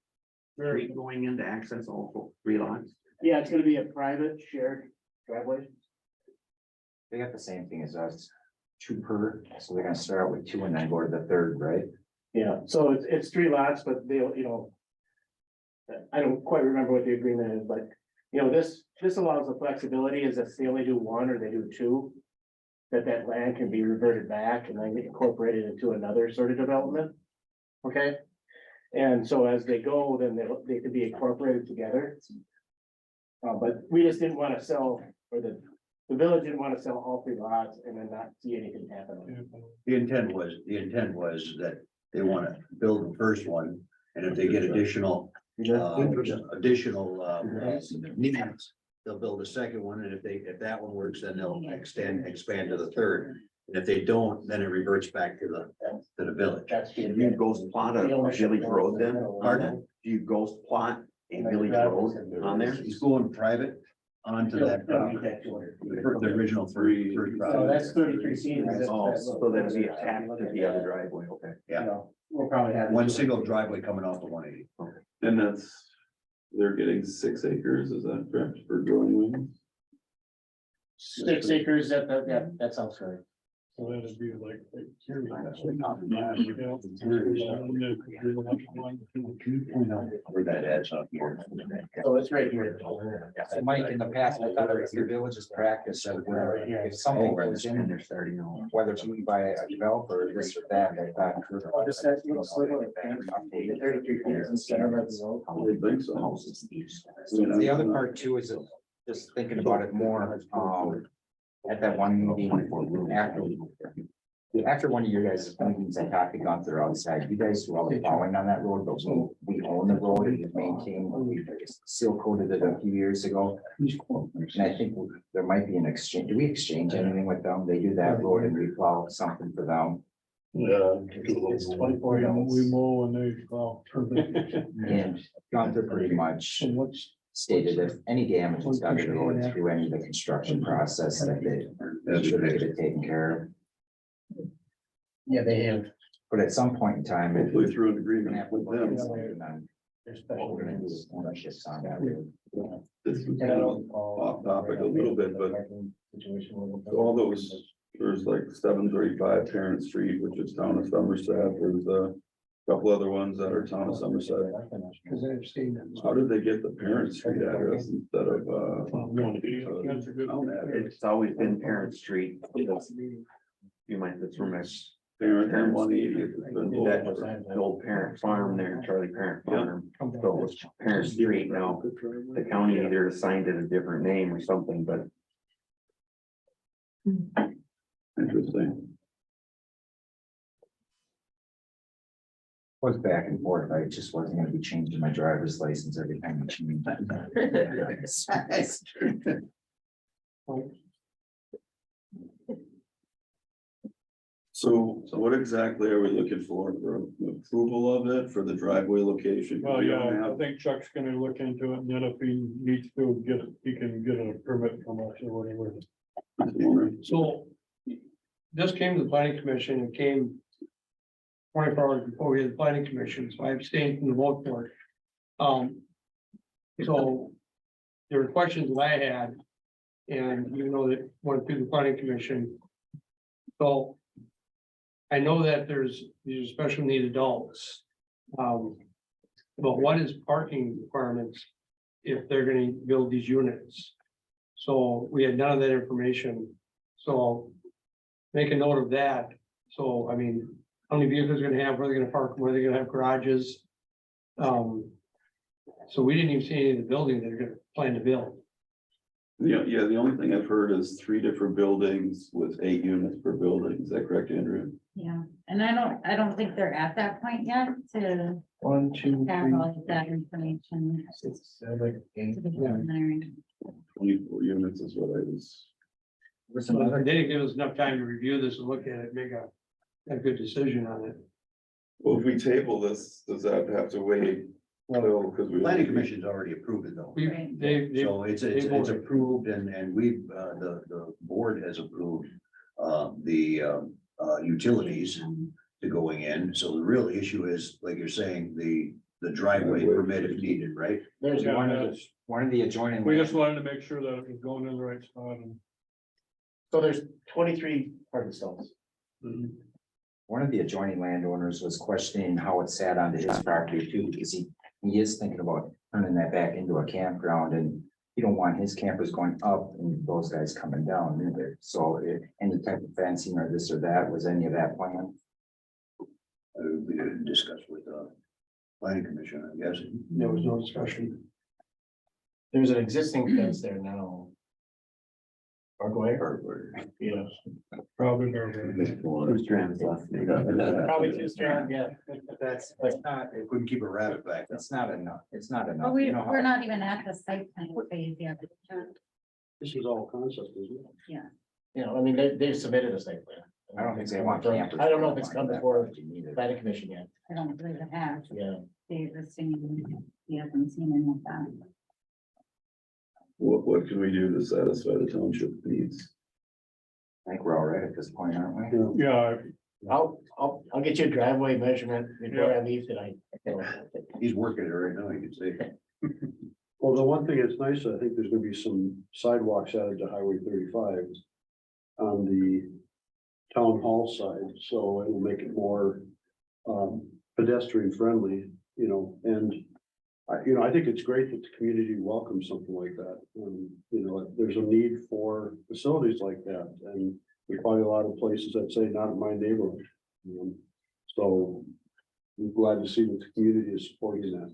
street going in to access all 3 lots? yeah, it's gonna be a private shared driveway. They got the same thing as us. 2 per, so they're gonna start out with 2 and then go to the 3rd, right? Yeah, so it's 3 lots, but they'll, you know. I don't quite remember what the agreement is, but, you know, this allows the flexibility is if they only do 1 or they do 2. That land can be reverted back and then get incorporated into another sort of development. Okay? And so as they go, then they could be incorporated together. But we just didn't want to sell, or the village didn't want to sell all 3 lots and then not see anything happen. The intent was that they wanna build the first one, and if they get additional needs, they'll build a second one, and if that one works, then they'll expand to the 3rd. And if they don't, then it reverts back to the village. That's Do you ghost plot a village road then? Pardon? Do you ghost plot a village road on there? He's going private onto that property, the original first So property. that's 33 feet. Oh, so that'd be attached to the other driveway, okay. Yeah. You know, we'll probably have. One single driveway coming off the 180. And they're getting 6 acres, is that correct, for growing wings? 6 acres, that sounds right. So that'd be like. Where that adds up here. So it's right here. So Mike, in the past, I thought it was the village's practice of where if something goes in, they're starting off. whether it's owned by a developer, or this or that, I thought. Just that little sliver of paint, 33 feet instead of a zone. I would think so. The other part too is just thinking about it more, at that one meeting after one of your guys' meetings, I talked to Gunther outside, you guys were all following on that road, but we own the road and we maintain, we seal coated it a few years ago. And I think there might be an exchange, do we exchange anything with them? They do that road and we plow something for them. It's 24 We yards. mow and they, well. And Gunther pretty much stated if any damage is done to the road through any of the construction process, that they should get it taken care of. Yeah, they have. But at some point in time, if Hopefully through an we're agreement gonna have to with look at them. something on Their what special we're gonna do grants. with ownerships on that road. This is kind of off topic a little bit, but all those, there's like 735 Parent Street, which is town of Somerset. There's a couple other ones that are town of Somerset. Because I've seen that. How did they get the Parent Street address instead of, That's a good. town address? It's always been Parent Street. You might, that's from my, Parent and 180th has been that both. was the old Parent Farm there, Charlie Parent Farm. So it's Parent Street now. The county either assigned it a different name or something, but Interesting. Was back and forth, I just wasn't gonna be changing my driver's license every time you change. So what exactly are we looking for approval of it for the driveway location? Well, We don't yeah, I have- think Chuck's gonna look into it, and then if he needs to get, he can get a permit from us or whatever. So this came to the planning commission and came 24 hours before we had the planning commission, so I abstained from the vote for it. So there were questions that I had, and you know that went through the planning commission. So I know that these are special need adults. But what is parking requirements if they're gonna build these units? So we had none of that information, so make a note of that. So, I mean, how many vehicles they're gonna have, where they're gonna park, where they're gonna have garages. So we didn't even see any of the buildings that are gonna plan to build. Yeah, the only thing I've heard is 3 different buildings with 8 units per building. Is that correct, Andrew? Yeah, and I don't think they're at that point yet to 1, 2, have all of that information. 6, 7, 8. To be preliminary. 24 units is what I was. So they didn't give us enough time to review this and look at it, make a good decision on it. Well, if we table this, does that have to wait? Well, because we. Planning commission's already approved it though. We, Right. they, So it's voted. approved and we've, the board has approved, the utilities to going in. So the real issue is, like you're saying, the driveway permit if needed, right? There's Yeah, one of the adjoining. We just wanted to make sure that it was going in the right spot and. So there's 23 parking stalls. One of the adjoining landowners was questioning how it sat onto his property too, because he is thinking about turning that back into a campground and you don't want his campers going up and those guys coming down either. So if any type of fencing or this or that, was any of that planned? We didn't discuss with planning commission, I guess. There was no discussion. There's an existing fence there now. Parkway, yeah, Probably. Probably. who's trans left? probably too strong, yeah. That's not, They couldn't keep a rabbit back. it's not enough, it's not enough. But we, You know how- we're not even at the site plan phase yet. this is all concept, isn't it? You know, I mean, they submitted a site plan. I don't think they want campers. I don't know if it's come before Either. planning commission yet, I don't believe it has. yeah. The existing, he hasn't seen any of that. What can we do to satisfy the township needs? I think we're all right at this point, aren't we? Yeah, I'll get you a driveway measurement before I leave tonight. He's working it right now, you can see. Well, the one thing that's nice, I think there's gonna be some sidewalks added to Highway 35 on the town hall side, so it'll make it more pedestrian friendly, you know, and I think it's great that the community welcomes something like that. You know, there's a need for facilities like that, and there's probably a lot of places that say not in my neighborhood. So I'm glad to see that the community is supporting that.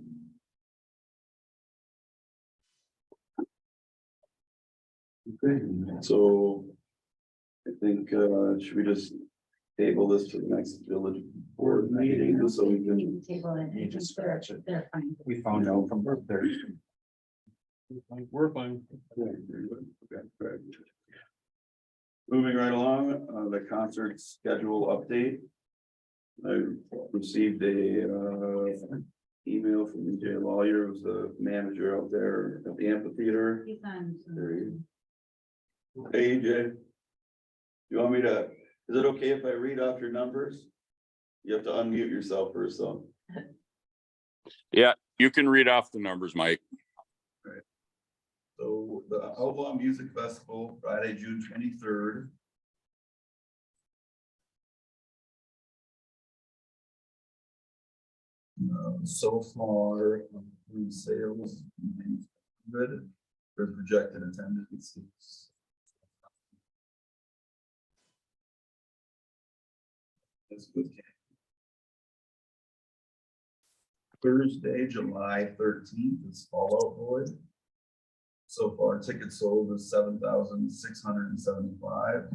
Okay, so I think, should we just table this to the next village board meeting, just so we can, Table it. You just scratch it. They're fine. We found out from there. We're fine. okay, great. Moving right along, the concert schedule update. I received a email from EJ Lawyer, who's the manager out there at the amphitheater. He's on. Hey, EJ. You want me to, is it okay if I read off your numbers? You have to unmute yourself first, though. Yeah, you can read off the numbers, Mike. So the Outlaw Music Festival, Friday, June 23rd. So far, sales, good, for projected attendance. That's good. Thursday, July 13th is Fallout Boy. So far, tickets sold is 7,675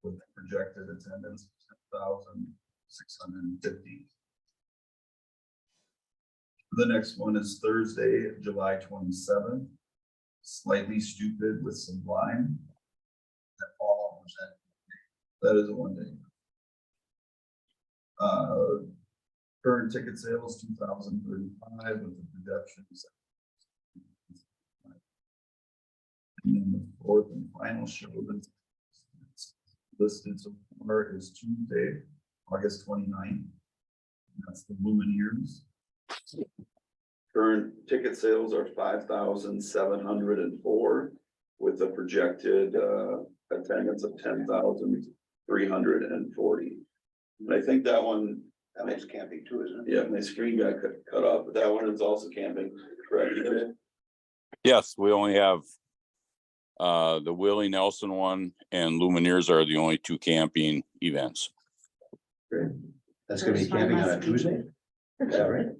with projected attendance of 10,650. The next one is Thursday, July 27th. Slightly Stupid with Sublime. That Fallout was that is a 1 day. Current ticket sales 2,035 with the projections. And then the fourth and final show that's listed so far is Tuesday, August 29th. That's the Lumineers. Current ticket sales are 5,704 with a projected attendance of 10,340. And I think that one. That makes camping too, isn't it? Yeah, my screen got cut off, but that one is also camping, correct? Yes, we only have the Willie Nelson one and Lumineers are the only two camping events. That's gonna be camping on a Tuesday? Is that right?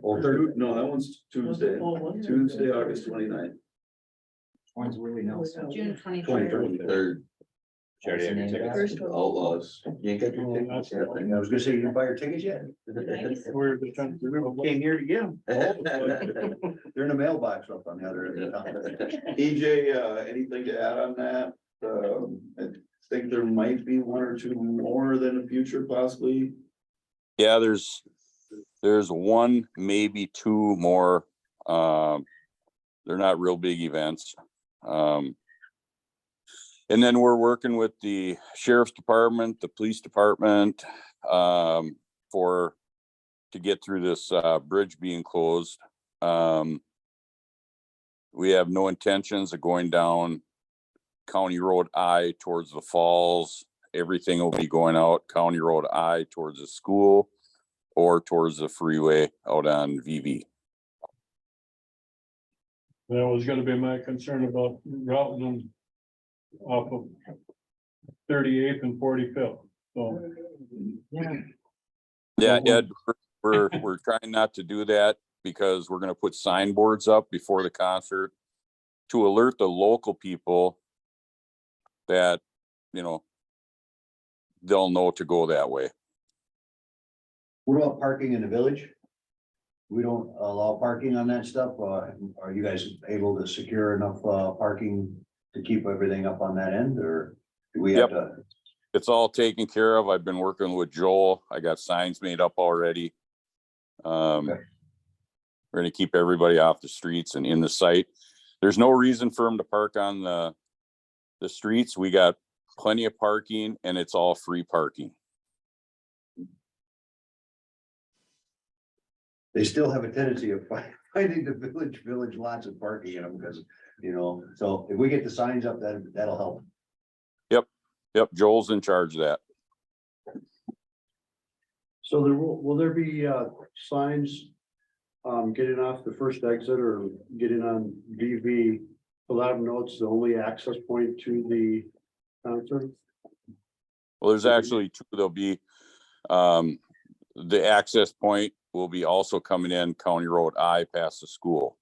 Oh, Thursday. No, that one's Tuesday, Tuesday, August 29th. One's really Nelson. June 23rd. 23rd, Did you already have your tickets? First one. Outlaws. You ain't got your tickets yet? I was gonna say, you didn't buy your tickets yet? We're just trying to. Came here to get them. They're in a mailbox up on the other end of town. EJ, anything to add on that? I think there might be one or two more than the future possibly. Yeah, there's one, maybe two more. They're not real big events. And then we're working with the sheriff's department, the police department, to get through this bridge being closed. We have no intentions of going down County Road I towards the falls. Everything will be going out County Road I towards the school or towards the freeway out on VV. That was gonna be my concern about routing them off of 38th and 45th, so. Yeah, Ed, we're trying not to do that because we're gonna put signboards up before the concert to alert the local people that, they'll know to go that way. What about parking in the village? We don't allow parking on that stuff. Are you guys able to secure enough parking to keep everything up on that end, or do we have to? It's all taken care of. I've been working with Joel. I got signs made up already. We're gonna keep everybody off the streets and in the site. There's no reason for them to park on the streets. We got plenty of parking and it's all free parking. They still have a tendency of finding the village lots of parking in them because, so if we get the signs up, that'll help. Yep, Joel's in charge of that. So will there be, signs, getting off the first exit or getting on VV? To let them know it's the only access point to the concert? Well, there's actually two. There'll be, the access point will be also coming in County Road I past the school.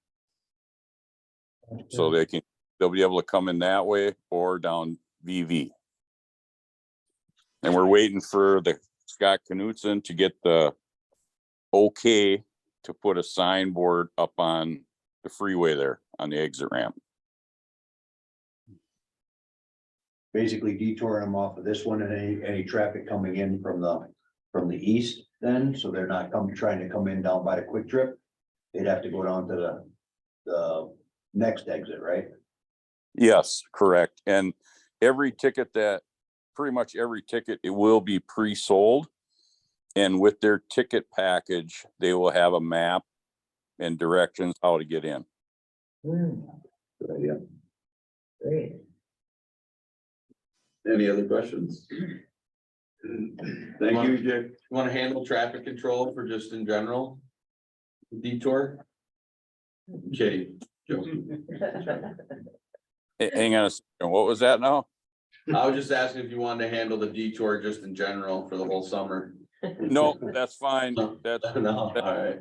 So they'll be able to come in that way or down VV. And we're waiting for the Scott Knutson to get the okay to put a signboard up on the freeway there on the exit ramp. Basically detouring them off of this one and any traffic coming in from the east then, so they're not trying to come in down by the Quick Trip. They'd have to go down to the next exit, right? Yes, correct. And pretty much every ticket, it will be pre-sold. And with their ticket package, they will have a map and directions how to get in. Good idea. Great. Any other questions? Thank you, Jake. Want to handle traffic control for just in general? Detour? Okay. Joe. Hang on a second, what was that now? I was just asking if you wanted to handle the detour just in general for the whole summer. No, that's fine. That's No, all right.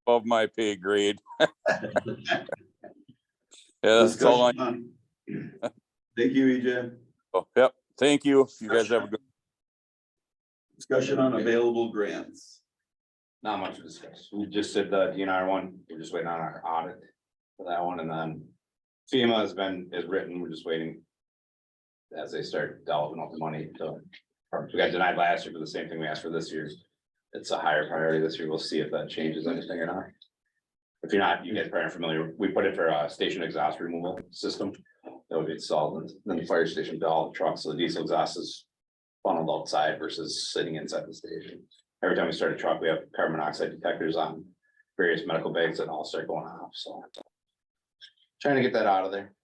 above my pay grade. Yeah, that's all I, Discussion on- Thank you, EJ. yep, thank you. You guys have a good. Discussion on available grants. Not much to discuss. We just did the DNR one. We're just waiting on our audit for that one, and then FEMA is written. We're just waiting as they start developing out the money. So we got denied last year for the same thing we asked for this year. It's a higher priority this year. We'll see if that changes anything or not. If you're not, you guys probably aren't familiar. We put it for a station exhaust removal system that would be installed, and then the fire station to all the trucks. So the diesel exhaust is funneled outside versus sitting inside the station. Every time we start a truck, we have carbon monoxide detectors on various medical bags that all start going off. So trying to get that out of there.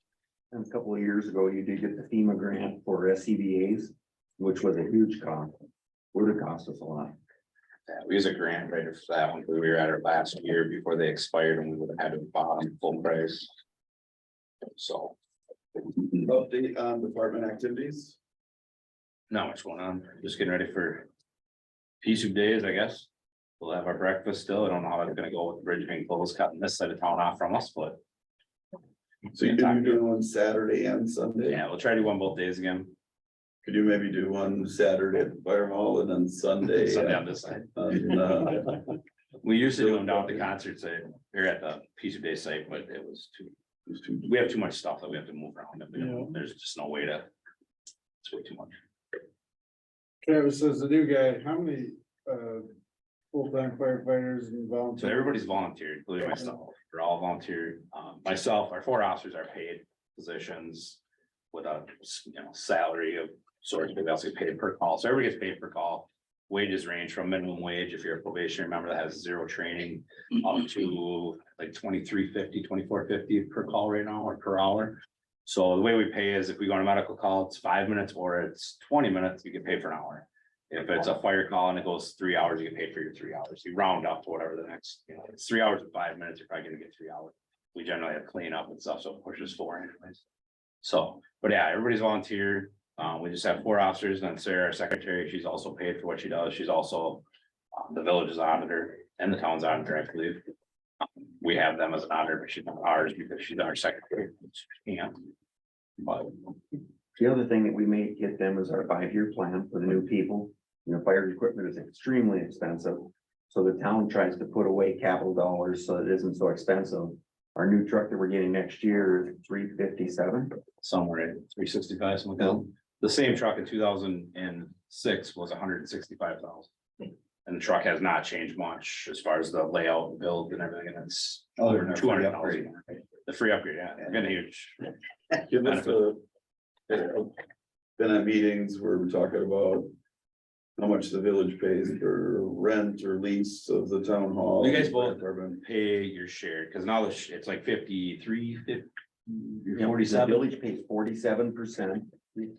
And a couple of years ago, you did get the FEMA grant for SCBA's, which was a huge cost. Would have cost us a lot. Yeah, we use a grant writer for that one. We were at it last year before they expired, and we would have had to buy them full price. So Update on department activities. not much going on. Just getting ready for Pea Soup days, I guess. We'll have our breakfast still. I don't know how it's gonna go with the bridge being closed, cutting this side of town off from us, but So you're doing one Saturday and Sunday? yeah, we'll try to do one both days again. Could you maybe do one Saturday at the fire hall and then Sunday? Sunday on this side. on, We used to do them down at the concert site, or at the Pea Soup Day site, but it was we have too much stuff that we have to move around. And there's just no way to. It's way too much. Travis says the new guy, how many full-time firefighters and So volunteers? everybody's volunteered, including myself. We're all volunteered. Myself, our 4 officers are paid positions with a, salary of sorts, but they also get paid per call. So everybody gets paid per call. Wages range from minimum wage, if you're a probationary member that has 0 training, up to like $23.50, $24.50 per call right now, or per hour. So the way we pay is if we go on a medical call, it's 5 minutes or it's 20 minutes, you get paid for an hour. If it's a fire call and it goes 3 hours, you get paid for your 3 hours. You round up to whatever the next, it's 3 hours and 5 minutes, you're probably gonna get 3 hours. We generally have cleanup and stuff, so it pushes 4 anyways. So, but yeah, everybody's volunteered. We just have 4 officers, and then Sarah, our secretary, she's also paid for what she does. She's also the village's auditor and the town's auditor, I believe. We have them as an auditor, but she's not ours because she's our secretary. But The other thing that we may get them is our 5-year plan for the new people. Fire equipment is extremely expensive. So the town tries to put away capital dollars so it isn't so expensive. Our new truck that we're getting next year is $357. somewhere at 365, something like that. The same truck in 2006 was 165,000. And the truck has not changed much as far as the layout, and build and everything, and it's Other than our free 200,000. The free upgrade, yeah, been huge. Give us been at meetings where we're talking about how much the village pays for rent or lease of the town hall. You guys both Department. pay your share, because now it's like 53, 50, The 47. village pays 47%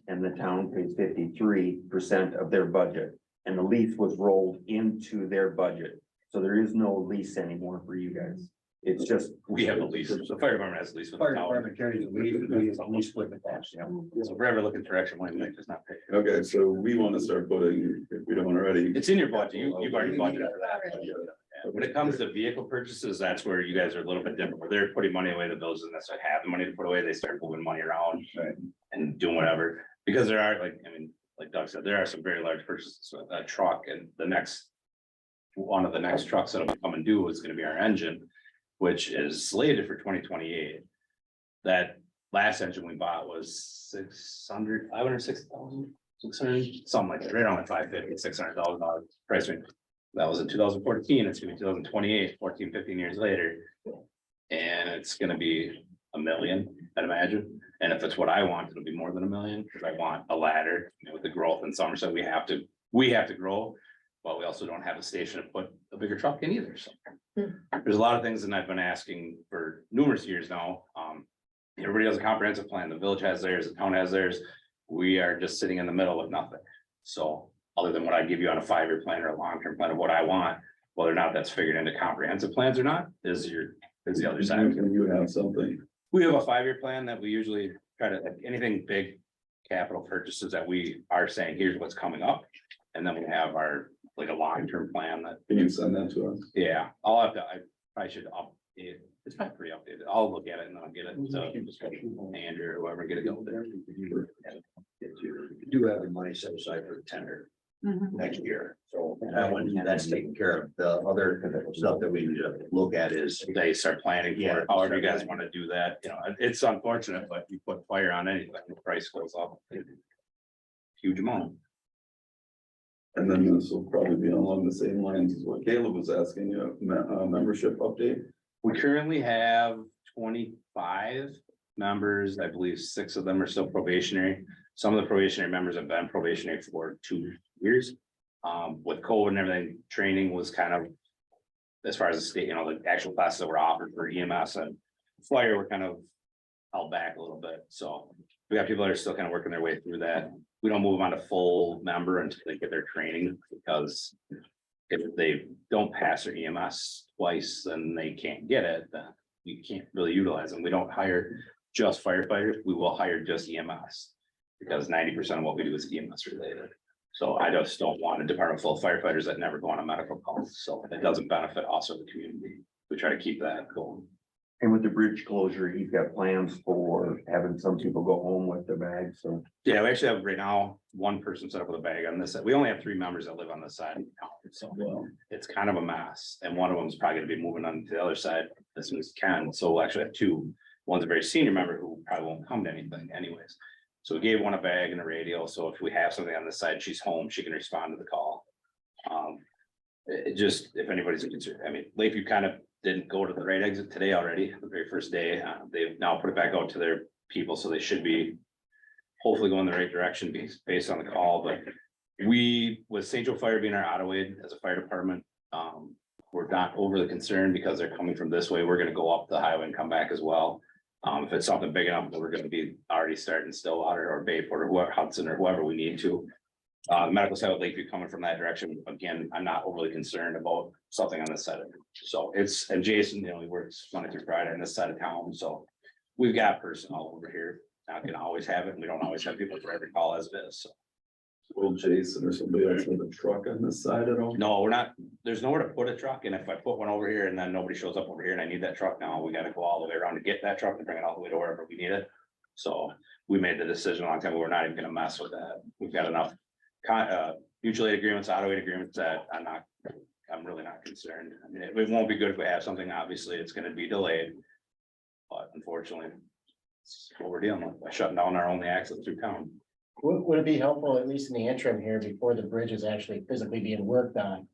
and the town pays 53% of their budget. and the lease was rolled into their budget. So there is no lease anymore for you guys. It's just. We have a lease, the fire department has a lease with the Fire town. department carries the lease split the cost, yeah. So if we're ever looking for extra money, we might just not pay. Okay, so we want to start putting, if we don't already. It's in your budget, you've already budgeted for that. Yeah, when it comes to vehicle purchases, that's where you guys are a little bit different, where they're putting money away, the bills doesn't necessarily have the money to put away, they start moving money around. Right. And doing whatever, because there are like, I mean, like Doug said, there are some very large purchases, so a truck and the next. One of the next trucks that'll be coming due is gonna be our engine, which is slated for 2028. That last engine we bought was 560,000, 600, something like that, right around the 550, $600,000 price range. That was in 2014, it's gonna be 2028, 14, 15 years later. And it's gonna be $1 million, I'd imagine. And if it's what I want, it'll be more than $1 million, because I want a ladder, you know, with the growth in Somerset, we have to grow. But we also don't have a station to put a bigger truck in either, so. There's a lot of things that I've been asking for numerous years now. Everybody has a comprehensive plan, the village has theirs, the town has theirs. We are just sitting in the middle with nothing. So other than what I give you on a 5-year plan or a long-term plan of what I want, whether or not that's figured into comprehensive plans or not, is the other side. Can you have something? We have a 5-year plan that we usually try to, like, anything big capital purchases that we are saying, here's what's coming up. And then we have our, like, a long-term plan that, Can you send that to us? yeah, I'll have to, I should update. It's probably pretty updated. I'll look at it and I'll get it to Andrew or whoever, get it going there. You do have the money set aside for the tender next year, so that one, that's taken care of. The other stuff that we need to look at is. They start planning for Yeah. it, however you guys want to do that, you know, it's unfortunate, but you put fire on anything, the price goes up. Huge amount. And then this will probably be along the same lines as what Caleb was asking, you know, membership update. We currently have 25 members. I believe 6 of them are still probationary. Some of the probationary members have been probationary for 2 years. With COVID and everything, training was kind of, as far as the state, you know, the actual classes that were offered for EMS and fire were kind of held back a little bit. So we got people that are still kind of working their way through that. We don't move them on to full member until they get their training, because if they don't pass their EMS twice, then they can't get it, then we can't really utilize them. We don't hire just firefighters, we will hire just EMS. Because 90% of what we do is EMS related. So I just don't want a department full of firefighters that never go on a medical call, so it doesn't benefit us or the community. We try to keep that going. And with the bridge closure, he's got plans for having some people go home with their bags, so. Yeah, we actually have right now, one person set up with a bag on this side. We only have 3 members that live on this side of town, so it's kind of a mess. And one of them is probably gonna be moving on to the other side as soon as he can. So we'll actually have 2. One's a very senior member who probably won't come to anything anyways. So we gave one a bag and a radio, so if we have something on this side, she's home, she can respond to the call. It just, if anybody's concerned, I mean, Lakeview kind of didn't go to the right exit today already, the very first day. They've now put it back out to their people, so they should be hopefully going the right direction based on the call. But we, with St. Joe Fire being our auto aid as a fire department, we're not overly concerned because they're coming from this way. We're gonna go up the highway and come back as well. If it's something big enough, then we're gonna be already starting Stillwater or Bayport or whoever, Hudson or whoever we need to. The medical side of Lakeview coming from that direction, again, I'm not overly concerned about something on this side of it. So it's, and Jason, you know, he works Monday through Friday on this side of town, so we've got personnel over here. Not gonna always have it, and we don't always have people for every call as it is, so. Will Jason or somebody else with a truck on this side at all? No, we're not, there's nowhere to put a truck, and if I put one over here and then nobody shows up over here and I need that truck now, we gotta go all the way around to get that truck and bring it all the way to wherever we need it. So we made the decision a long time ago, we're not even gonna mess with that. We've got enough mutual aid agreements, auto aid agreements that I'm really not concerned. I mean, it won't be good if we have something, obviously, it's gonna be delayed. But unfortunately, it's what we're dealing with, by shutting down our only access through town. Would it be helpful, at least in the interim here, before the bridge is actually physically being worked on,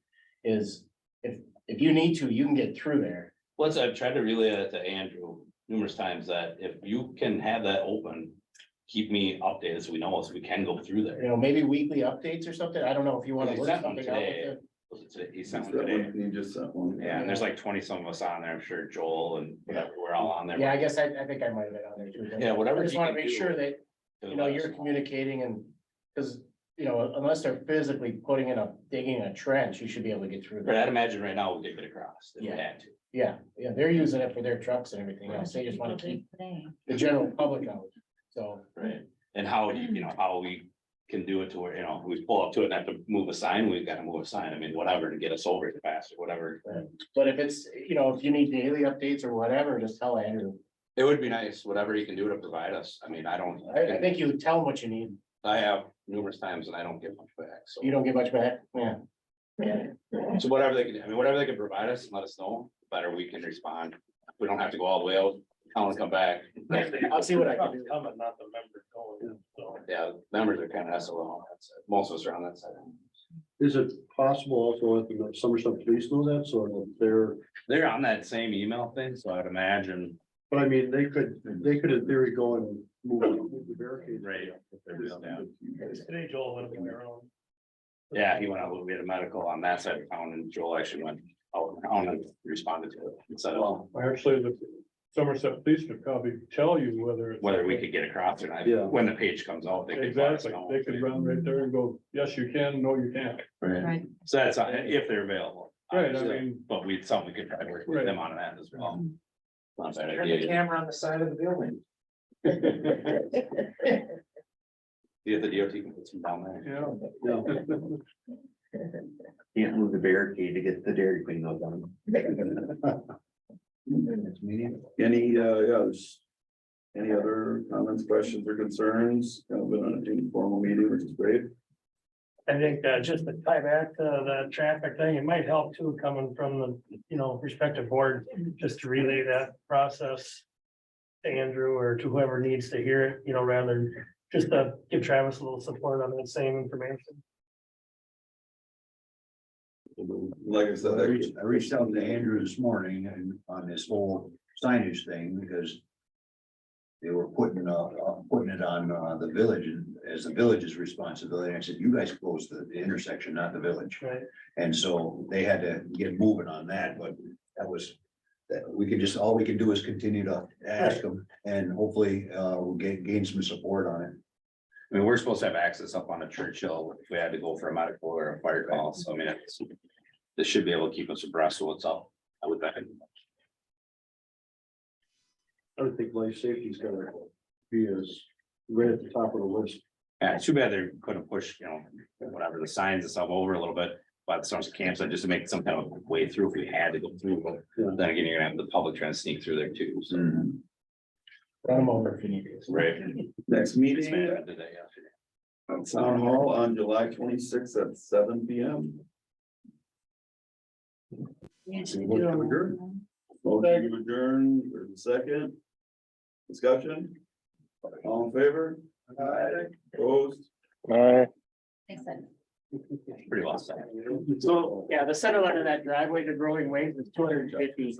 is if you need to, you can get through there. Plus, I've tried to relay that to Andrew numerous times, that if you can have that open, keep me updated so we know, so we can go through there. You know, maybe weekly updates or something. I don't know if you want to He work sent one something out today. with it. Was it today? He Is sent that one today. one? You just sent one. Yeah, and there's like 20 some of us on there. I'm sure Joel and whatever, we're all on there. Yeah, I guess I think I might have been on there too. Yeah, whatever I just he want to can make do sure that, to you know, let us you're know. communicating and, because you know, unless they're physically digging a trench, you should be able to get through But that. I'd imagine right now we could get across. If we Yeah. had to. Yeah, they're using it for their trucks and everything else. They just want to keep the general public out. So, Right. And how, how we can do it to where, we pull up to it and have to move a sign, we've got to move a sign. I mean, whatever to get us over it faster, whatever. but if it's, if you need daily updates or whatever, just tell Andrew. It would be nice, whatever he can do to provide us. I mean, I think you tell them what you need. I have numerous times and I don't get much back, so. You don't get much back. Yeah. So whatever they can, whatever they can provide us, let us know, the better we can respond. We don't have to go all the way out, tell them to come back. I'll see what I can do. Coming, not the members going, so. Yeah, members are kind of SOL on that side. Most of us are on that side. Is it possible also if the Somerset police know that, so that They're on that same email thing, so I'd imagine. but I mean, they could in theory go and move the barricades. Right. Today Joel went around. Yeah, he went out, we had a medical on that side of town and Joel actually went out and responded to it. Instead of Actually, the Somerset Police could probably tell you whether. it's- whether we could get across or not. Yeah. When the page comes out, they could. let us Exactly, know. they could run right there and go, yes, you can, no, you can't. Right. So that's if they're available. Right, I obviously. mean, But we, something we could try to work with Right. them on that as well. Not a bad Turn the idea. camera on the side of the building. Yeah, the DOT can put some down there. yeah. Can't move the barricade to get the Dairy Queen though done. Any other comments, questions or concerns? Kind of been on an informal meeting, which is great. I think just to tie back to the traffic thing, it might help too, coming from the, respective board, just to relay that process to Andrew or to whoever needs to hear it, rather than just to give Travis a little support on that same information. Like I said, I reached out to Andrew this morning and on this whole signage thing because they were putting it on the village and as the village's responsibility. I said, you guys closed the intersection, not the village. Right. And so they had to get moving on that, but all we can do is continue to ask them and hopefully we'll gain some support on it. I mean, we're supposed to have access up on a Churchill if we had to go for a medical or a fire call. So I mean, this should be able to keep us abreast of what's up. I would think. I would think life safety's gotta be as right at the top of the list. Yeah, it's too bad they couldn't push, whatever the signs and stuff over a little bit. But some campsite just to make some kind of way through if we had to go through. But then again, you're gonna have the public trying to sneak through there too. So. Run them over if you need to. Right. Next meeting Dismantled today, yesterday. at Town Hall on July 26th at 7 p.m. Motion to adjourn, there's a second. Discussion? All in favor? Aye. Opposed? Thanks, Ed. Pretty well said. So, yeah, the center line of that driveway to Growing Waves is 250.